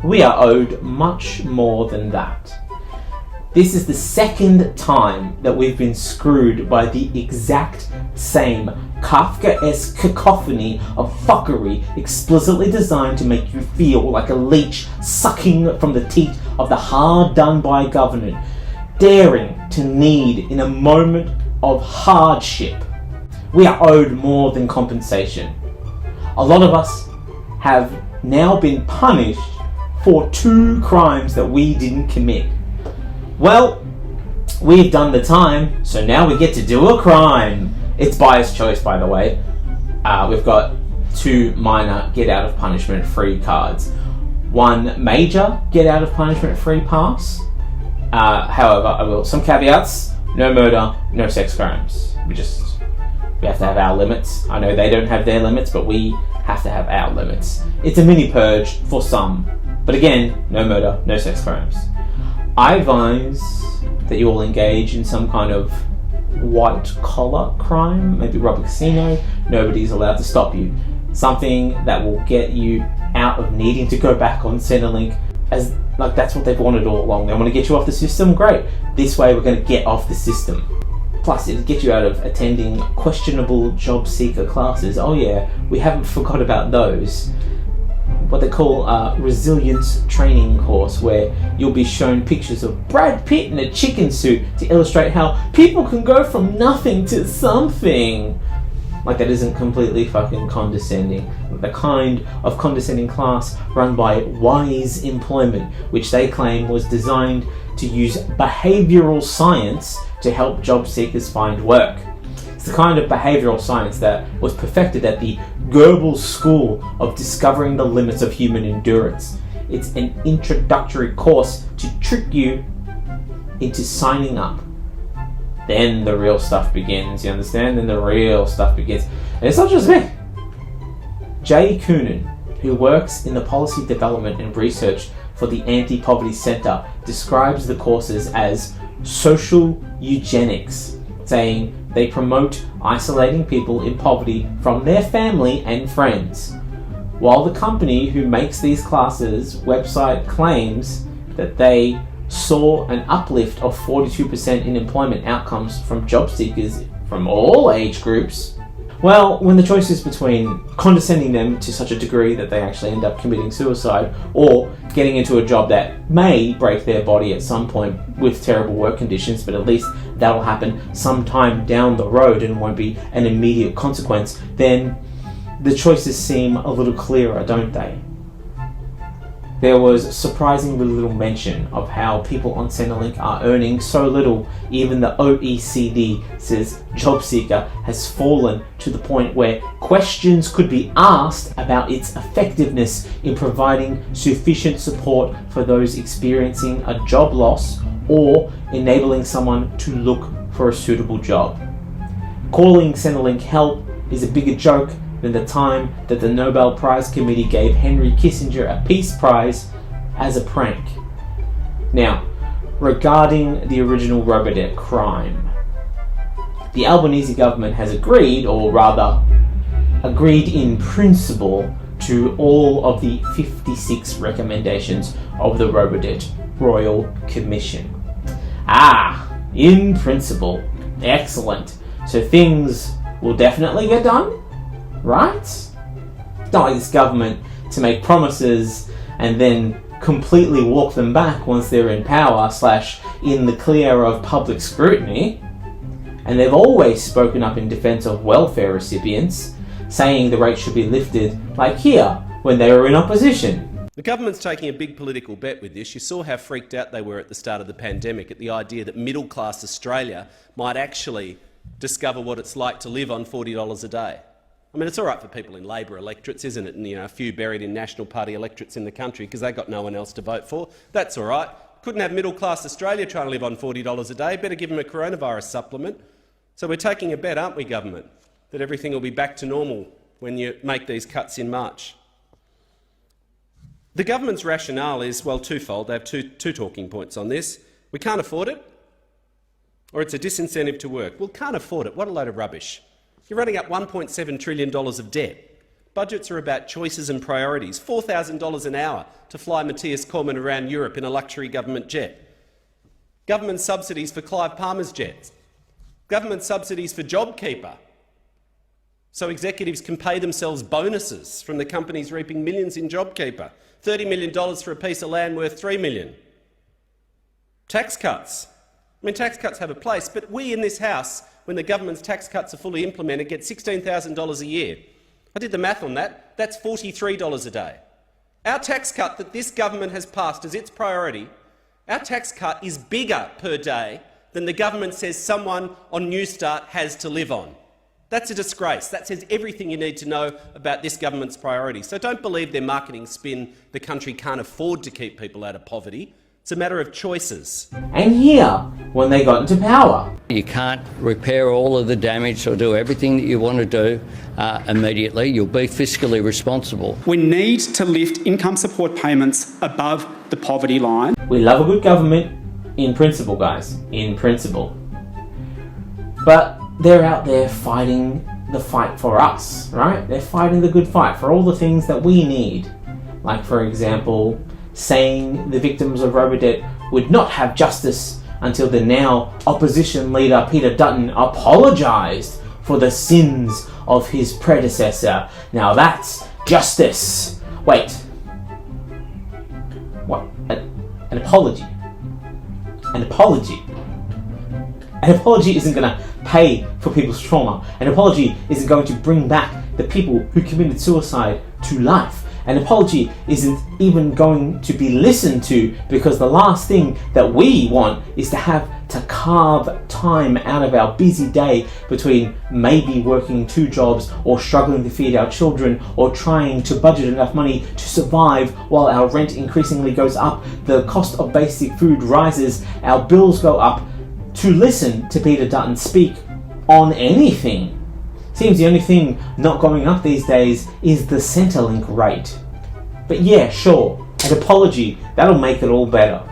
we are owed much more than that. This is the second time that we've been screwed by the exact same Kafkaesque cacophony of fuckery explicitly designed to make you feel like a leech sucking from the teat of the hard-done-by government, daring to need in a moment of hardship. We are owed more than compensation. A lot of us have now been punished for 2 crimes that we didn't commit. Well, we've done the time, so now we get to do a crime. It's biased choice, by the way. We've got 2 minor get-out-of-punishment-free cards. 1 major get-out-of-punishment-free pass. However, some caveats. No murder, no sex crimes. We have to have our limits. I know they don't have their limits, but we have to have our limits. It's a mini purge for some. But again, no murder, no sex crimes. I advise that you all engage in some kind of white-collar crime, maybe rob a casino. Nobody's allowed to stop you. Something that will get you out of needing to go back on Centrelink, as like that's what they've wanted all along. They want to get you off the system. Great. This way we're going to get off the system. Plus, it'll get you out of attending questionable job seeker classes. Oh yeah, we haven't forgot about those. What they call a resilience training course, where you'll be shown pictures of Brad Pitt in a chicken suit to illustrate how people can go from nothing to something. Like, that isn't completely fucking condescending. The kind of condescending class run by Wise Employment, which they claim was designed to use behavioural science to help job seekers find work. It's the kind of behavioural science that was perfected at the Goebbels School of Discovering the Limits of Human Endurance. It's an introductory course to trick you into signing up. Then the real stuff begins, you understand? Then the real stuff begins. And it's not just me. Jay Coonan, who works in the policy development and research for the Anti-Poverty Centre, describes the courses as social eugenics, saying they promote isolating people in poverty from their family and friends. While the company who makes these classes website claims that they saw an uplift of 42% in employment outcomes from job seekers from all age groups, well, when the choice is between condescending them to such a degree that they actually end up committing suicide, or getting into a job that may break their body at some point with terrible work conditions, but at least that'll happen sometime down the road and won't be an immediate consequence, then the choices seem a little clearer, don't they? There was surprisingly little mention of how people on Centrelink are earning so little. Even the OECD says job seeker has fallen to the point where questions could be asked about its effectiveness in providing sufficient support for those experiencing a job loss or enabling someone to look for a suitable job. Calling Centrelink help is a bigger joke than the time that the Nobel Prize Committee gave Henry Kissinger a Peace Prize as a prank. Now, regarding the original Robodebt crime, the Albanese government has agreed, or rather, agreed in principle, to all of the 56 recommendations of the Robodebt Royal Commission. In principle. Excellent. So things will definitely get done? Right? It's not like this government to make promises and then completely walk them back once they're in power / in the clear of public scrutiny. And they've always spoken up in defence of welfare recipients, saying the rate should be lifted, like here, when they were in opposition. The government's taking a big political bet with this. You saw how freaked out they were at the start of the pandemic at the idea that middle-class Australia might actually discover what it's like to live on $40 a day. I mean, it's all right for people in Labor electorates, isn't it? And, a few buried in National Party electorates in the country because they've got no one else to vote for. That's all right. Couldn't have middle-class Australia trying to live on $40 a day. Better give them a coronavirus supplement. So we're taking a bet, aren't we, government, that everything will be back to normal when you make these cuts in March. The government's rationale is, well, twofold. They have two talking points on this. We can't afford it, or it's a disincentive to work. Well, can't afford it. What a load of rubbish. You're running up $1.7 trillion of debt. Budgets are about choices and priorities. $4,000 an hour to fly Matthias Cormann around Europe in a luxury government jet. Government subsidies for Clive Palmer's jets. Government subsidies for JobKeeper, so executives can pay themselves bonuses from the companies reaping millions in JobKeeper. $30 million for a piece of land worth $3 million. Tax cuts. I mean, tax cuts have a place, but we in this House, when the government's tax cuts are fully implemented, get $16,000 a year. I did the math on that. That's $43 a day. Our tax cut that this government has passed as its priority, our tax cut is bigger per day than the government says someone on Newstart has to live on. That's a disgrace. That says everything you need to know about this government's priorities. So don't believe their marketing spin the country can't afford to keep people out of poverty. It's a matter of choices. And here, when they got into power, you can't repair all of the damage or do everything that you want to do immediately. You'll be fiscally responsible. We need to lift income support payments above the poverty line. we love a good government, In principle, guys. In principle. But they're out there fighting the fight for us, right? They're fighting the good fight for all the things that we need. Like, for example, saying the victims of Robodebt would not have justice until the now opposition leader Peter Dutton apologised for the sins of his predecessor. Now that's justice. Wait. What? An apology? An apology? An apology isn't going to pay for people's trauma. An apology isn't going to bring back the people who committed suicide to life. An apology isn't even going to be listened to, because the last thing that we want is to have to carve time out of our busy day between maybe working 2 jobs or struggling to feed our children or trying to budget enough money to survive while our rent increasingly goes up, the cost of basic food rises, our bills go up, to listen to Peter Dutton speak on anything. Seems the only thing not going up these days is the Centrelink rate. But yeah, sure, an apology, that'll make it all better.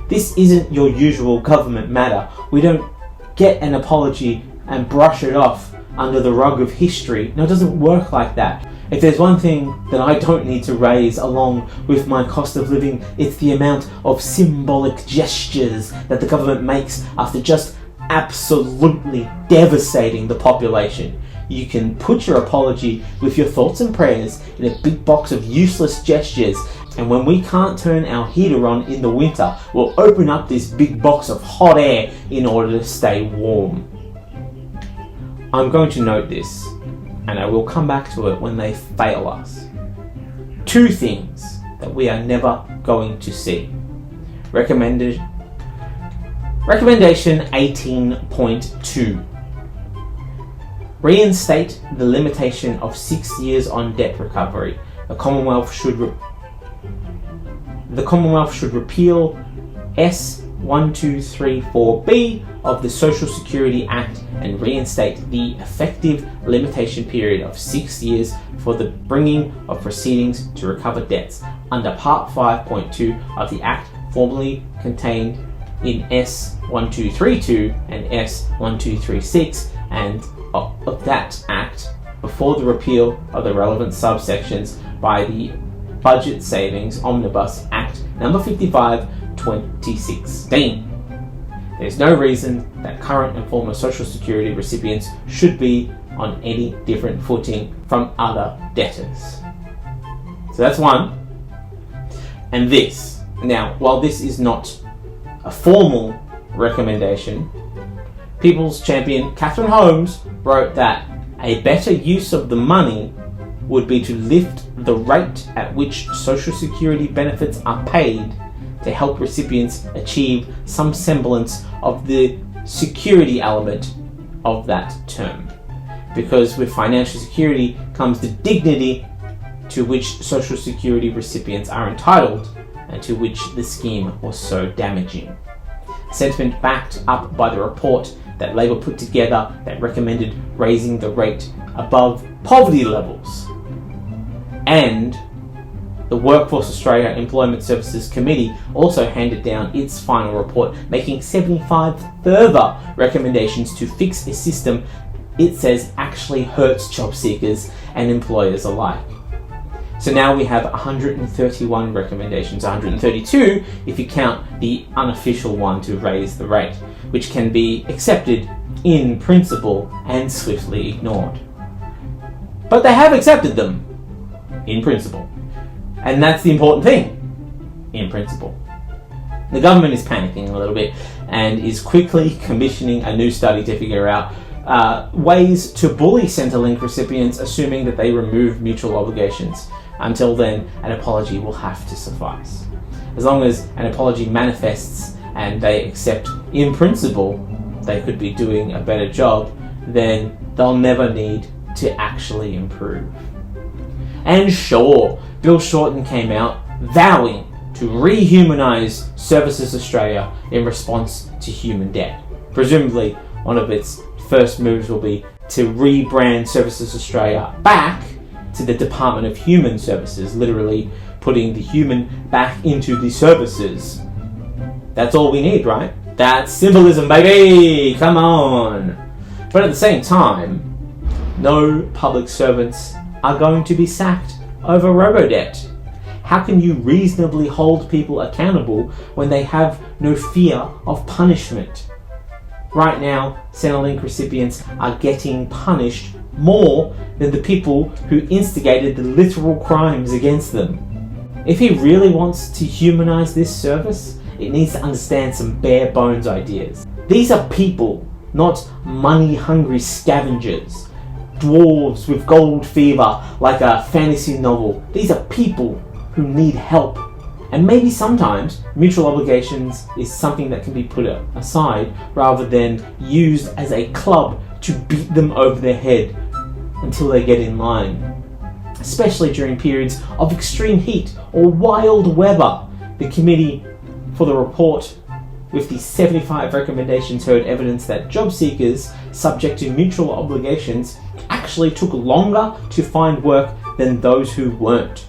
This isn't your usual government matter. We don't get an apology and brush it off under the rug of history. No, it doesn't work like that. If there's one thing that I don't need to raise along with my cost of living, it's the amount of symbolic gestures that the government makes after just absolutely devastating the population. You can put your apology with your thoughts and prayers in a big box of useless gestures, and when we can't turn our heater on in the winter, we'll open up this big box of hot air in order to stay warm. I'm going to note this, and I will come back to it when they fail us. 2 things that we are never going to see. Recommendation 18.2. Reinstate the limitation of 6 years on debt recovery. The Commonwealth should repeal S1234B of the Social Security Act and reinstate the effective limitation period of 6 years for the bringing of proceedings to recover debts under Part 5.2 of the Act, formerly contained in S1232 and S1236, and of that Act before the repeal of the relevant subsections by the Budget Savings Omnibus Act number 55, 2016. There's no reason that current and former Social Security recipients should be on any different footing from other debtors. So that's one. And this. Now, while this is not a formal recommendation, People's Champion Catherine Holmes wrote that a better use of the money would be to lift the rate at which Social Security benefits are paid to help recipients achieve some semblance of the security element of that term. Because with financial security comes the dignity to which Social Security recipients are entitled and to which the scheme was so damaging. A sentiment backed up by the report that Labor put together that recommended raising the rate above poverty levels. And the Workforce Australia Employment Services Committee also handed down its final report, making 75 further recommendations to fix a system it says actually hurts job seekers and employers alike. So now we have 131 recommendations, 132 if you count the unofficial one to raise the rate, which can be accepted in principle and swiftly ignored. But they have accepted them in principle. And that's the important thing, in principle. The government is panicking a little bit and is quickly commissioning a new study to figure out ways to bully Centrelink recipients, assuming that they remove mutual obligations. Until then, an apology will have to suffice. As long as an apology manifests and they accept in principle they could be doing a better job, then they'll never need to actually improve. And sure, Bill Shorten came out vowing to rehumanise Services Australia in response to human debt. Presumably, one of its first moves will be to rebrand Services Australia back to the Department of Human Services, literally putting the human back into the services. That's all we need, right? That's symbolism, baby! Come on! But at the same time, no public servants are going to be sacked over robo-debt. How can you reasonably hold people accountable when they have no fear of punishment? Right now, Centrelink recipients are getting punished more than the people who instigated the literal crimes against them. If he really wants to humanize this service, it needs to understand some bare bones ideas. These are people, not money-hungry scavengers, dwarves with gold fever like a fantasy novel. These are people who need help. And maybe sometimes mutual obligations is something that can be put aside rather than used as a club to beat them over the head until they get in line. Especially during periods of extreme heat or wild weather. The committee for the report with the 75 recommendations heard evidence that job seekers subject to mutual obligations actually took longer to find work than those who weren't.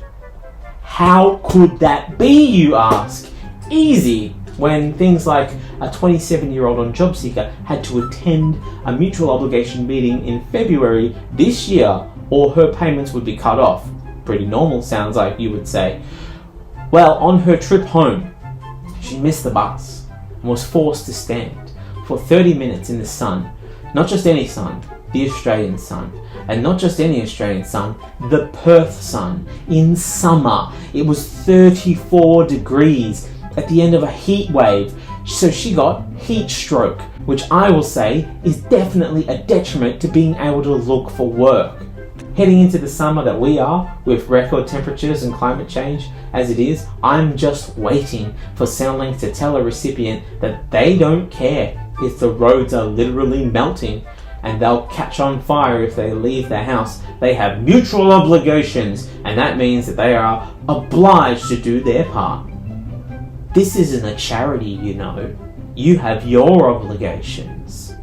How could that be, you ask? Easy, when things like a 27-year-old on JobSeeker had to attend a mutual obligation meeting in February this year or her payments would be cut off. Pretty normal, sounds like you would say. Well, on her trip home, she missed the bus and was forced to stand for 30 minutes in the sun. Not just any sun, the Australian sun. And not just any Australian sun, the Perth sun. In summer, it was 34 degrees at the end of a heat wave. So she got heat stroke, which I will say is definitely a detriment to being able to look for work. Heading into the summer that we are, with record temperatures and climate change as it is, I'm just waiting for Centrelink to tell a recipient that they don't care if the roads are literally melting and they'll catch on fire if they leave their house. They have mutual obligations, and that means that they are obliged to do their part. This isn't a charity, you know. You have your obligations.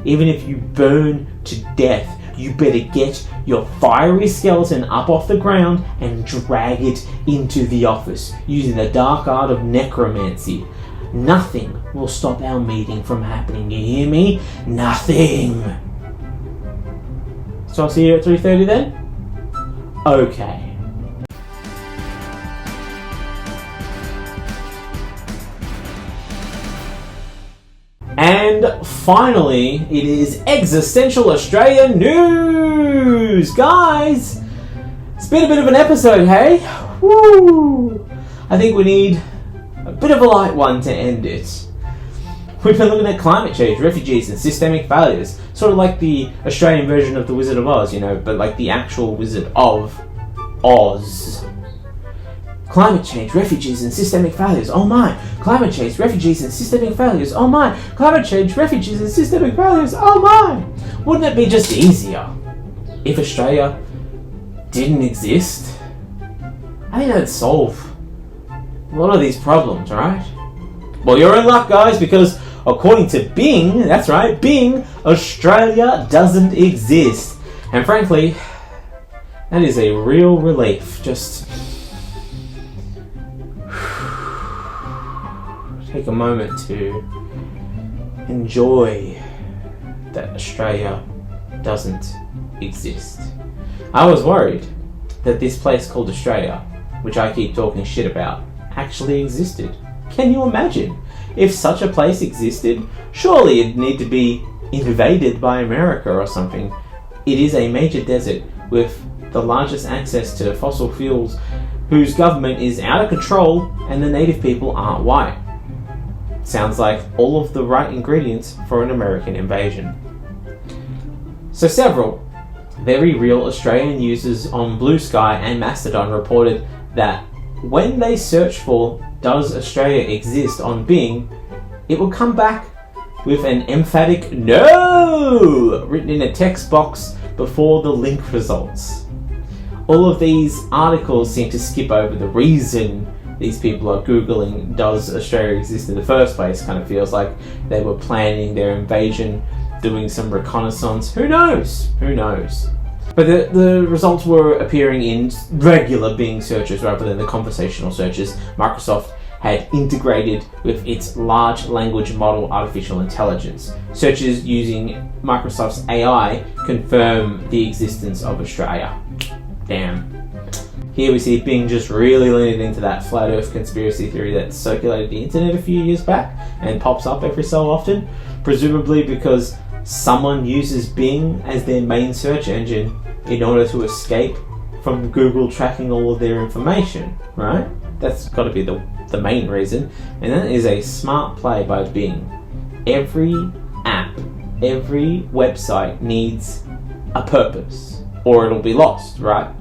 Even if you burn to death, you better get your fiery skeleton up off the ground and drag it into the office using the dark art of necromancy. Nothing will stop our meeting from happening, you hear me? Nothing! So I'll see you at 3:30 then? Okay. And finally, it is Existential Australia News! Guys! It's been a bit of an episode, hey? Woo! I think we need a bit of a light one to end it. We've been looking at climate change, refugees and systemic failures. Sort of like the Australian version of the Wizard of Oz, you know, but like the actual Wizard of Oz. Climate change, refugees and systemic failures, oh my! Climate change, refugees and systemic failures, oh my! Climate change, refugees and systemic failures, oh my! Wouldn't it be just easier if Australia didn't exist? I think that'd solve a lot of these problems, right? Well, you're in luck, guys, because according to Bing, that's right, Bing, Australia doesn't exist. And frankly, that is a real relief. Just take a moment to enjoy that Australia doesn't exist. I was worried that this place called Australia, which I keep talking shit about, actually existed. Can you imagine? If such a place existed, surely it'd need to be invaded by America or something. It is a major desert with the largest access to fossil fuels, whose government is out of control and the native people aren't white. Sounds like all of the right ingredients for an American invasion. So several very real Australian users on Blue Sky and Mastodon reported that when they search for "Does Australia exist?" on Bing, it will come back with an emphatic "No" written in a text box before the link results. All of these articles seem to skip over the reason these people are Googling "Does Australia exist?" in the first place. Kind of feels like they were planning their invasion, doing some reconnaissance. Who knows? Who knows? But the results were appearing in regular Bing searches rather than the conversational searches Microsoft had integrated with its large language model artificial intelligence. Searches using Microsoft's AI confirm the existence of Australia. Damn. Here we see Bing just really leaning into that flat earth conspiracy theory that circulated the internet a few years back and pops up every so often, presumably because someone uses Bing as their main search engine in order to escape from Google tracking all of their information, right? That's got to be the main reason, and that is a smart play by Bing. Every app, every website needs a purpose, or it'll be lost, right?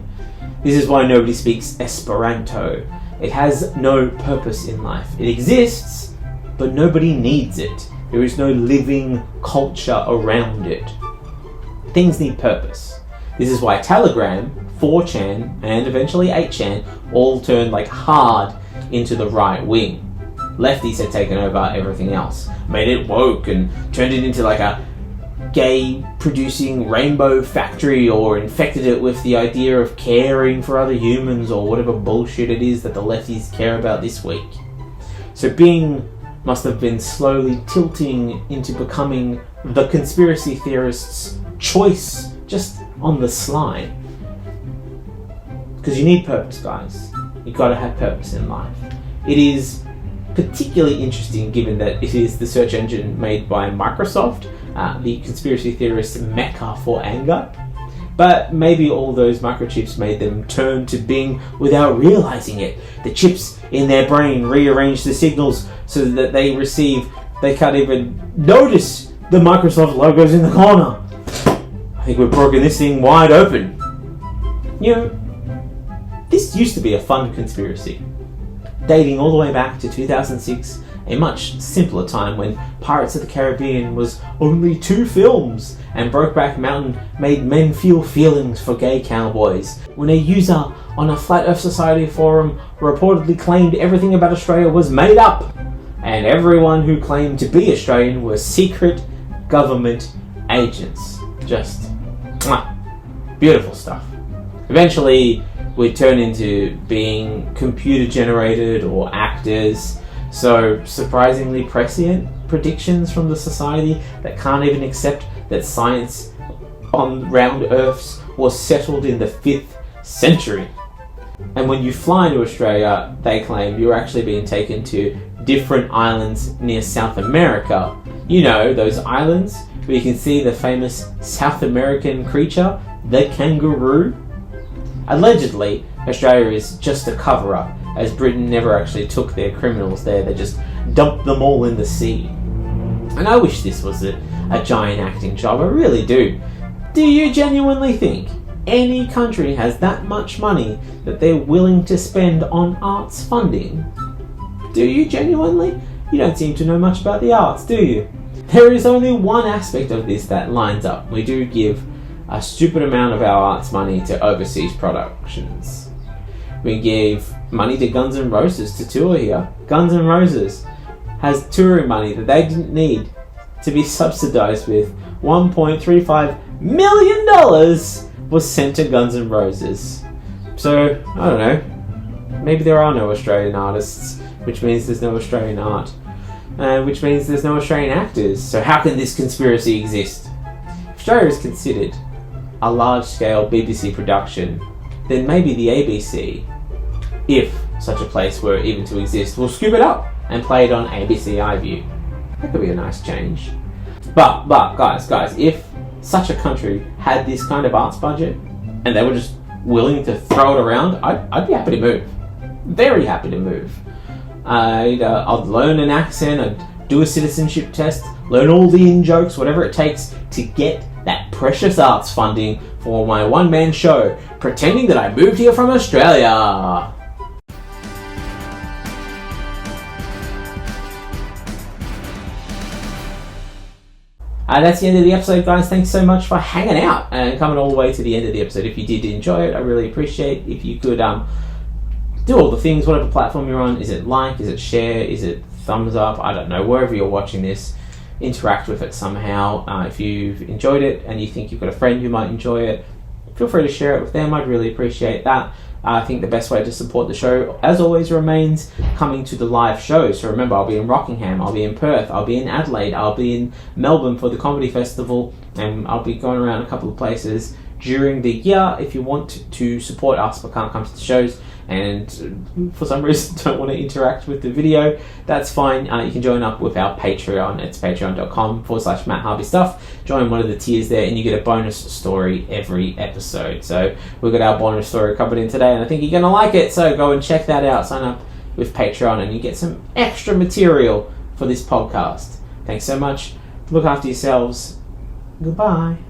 This is why nobody speaks Esperanto. It has no purpose in life. It exists, but nobody needs it. There is no living culture around it. Things need purpose. This is why Telegram, 4chan, and eventually 8chan all turned like hard into the right wing. Lefties had taken over everything else, made it woke and turned it into like a gay producing rainbow factory, or infected it with the idea of caring for other humans, or whatever bullshit it is that the lefties care about this week. So Bing must have been slowly tilting into becoming the conspiracy theorists' choice, just on the sly. Because you need purpose, guys. You've got to have purpose in life. It is particularly interesting given that it is the search engine made by Microsoft, the conspiracy theorists' mecca for anger. But maybe all those microchips made them turn to Bing without realizing it. The chips in their brain rearrange the signals so that they can't even notice the Microsoft logos in the corner. I think we've broken this thing wide open. You know, this used to be a fun conspiracy, dating all the way back to 2006, a much simpler time when Pirates of the Caribbean was only 2 films and Brokeback Mountain made men feel feelings for gay cowboys. When a user on a Flat Earth Society forum reportedly claimed everything about Australia was made up, and everyone who claimed to be Australian were secret government agents. Just beautiful stuff. Eventually, we turn into being computer generated or actors, so surprisingly prescient predictions from the society that can't even accept that science on round Earths was settled in the 5th century. And when you fly to Australia, they claim you're actually being taken to different islands near South America. You know, those islands where you can see the famous South American creature, the kangaroo. Allegedly, Australia is just a cover-up, as Britain never actually took their criminals there, they just dumped them all in the sea. And I wish this was a giant acting job, I really do. Do you genuinely think any country has that much money that they're willing to spend on arts funding? Do you genuinely? You don't seem to know much about the arts, do you? There is only one aspect of this that lines up. We do give a stupid amount of our arts money to overseas productions. We gave money to Guns N' Roses to tour here. Guns N' Roses has touring money that they didn't need to be subsidised with. $1.35 million was sent to Guns N' Roses. So, I don't know. Maybe there are no Australian artists, which means there's no Australian art. Which means there's no Australian actors. So how can this conspiracy exist? If Australia is considered a large-scale BBC production, then maybe the ABC, if such a place were even to exist, will scoop it up and play it on ABC iView. That could be a nice change. But guys, if such a country had this kind of arts budget and they were just willing to throw it around, I'd be happy to move. Very happy to move. I'd learn an accent, I'd do a citizenship test, learn all the in-jokes, whatever it takes to get that precious arts funding for my one-man show, pretending that I moved here from Australia. That's the end of the episode, guys. Thanks so much for hanging out and coming all the way to the end of the episode. If you did enjoy it, I really appreciate if you could do all the things, whatever platform you're on. Is it like, is it share, is it thumbs up? I don't know. Wherever you're watching this, interact with it somehow. If you've enjoyed it and you think you've got a friend who might enjoy it, feel free to share it with them. I'd really appreciate that. I think the best way to support the show, as always, remains coming to the live shows. So remember, I'll be in Rockingham, I'll be in Perth, I'll be in Adelaide, I'll be in Melbourne for the Comedy Festival, and I'll be going around a couple of places during the year. If you want to support us but can't come to the shows, and for some reason don't want to interact with the video, that's fine. You can join up with our Patreon. It's patreon.com/Matt Harvey Stuff. Join one of the tiers there and you get a bonus story every episode. So we've got our bonus story covered in today, and I think you're going to like it, so go and check that out. Sign up with Patreon and you get some extra material for this podcast. Thanks so much. Look after yourselves. Goodbye.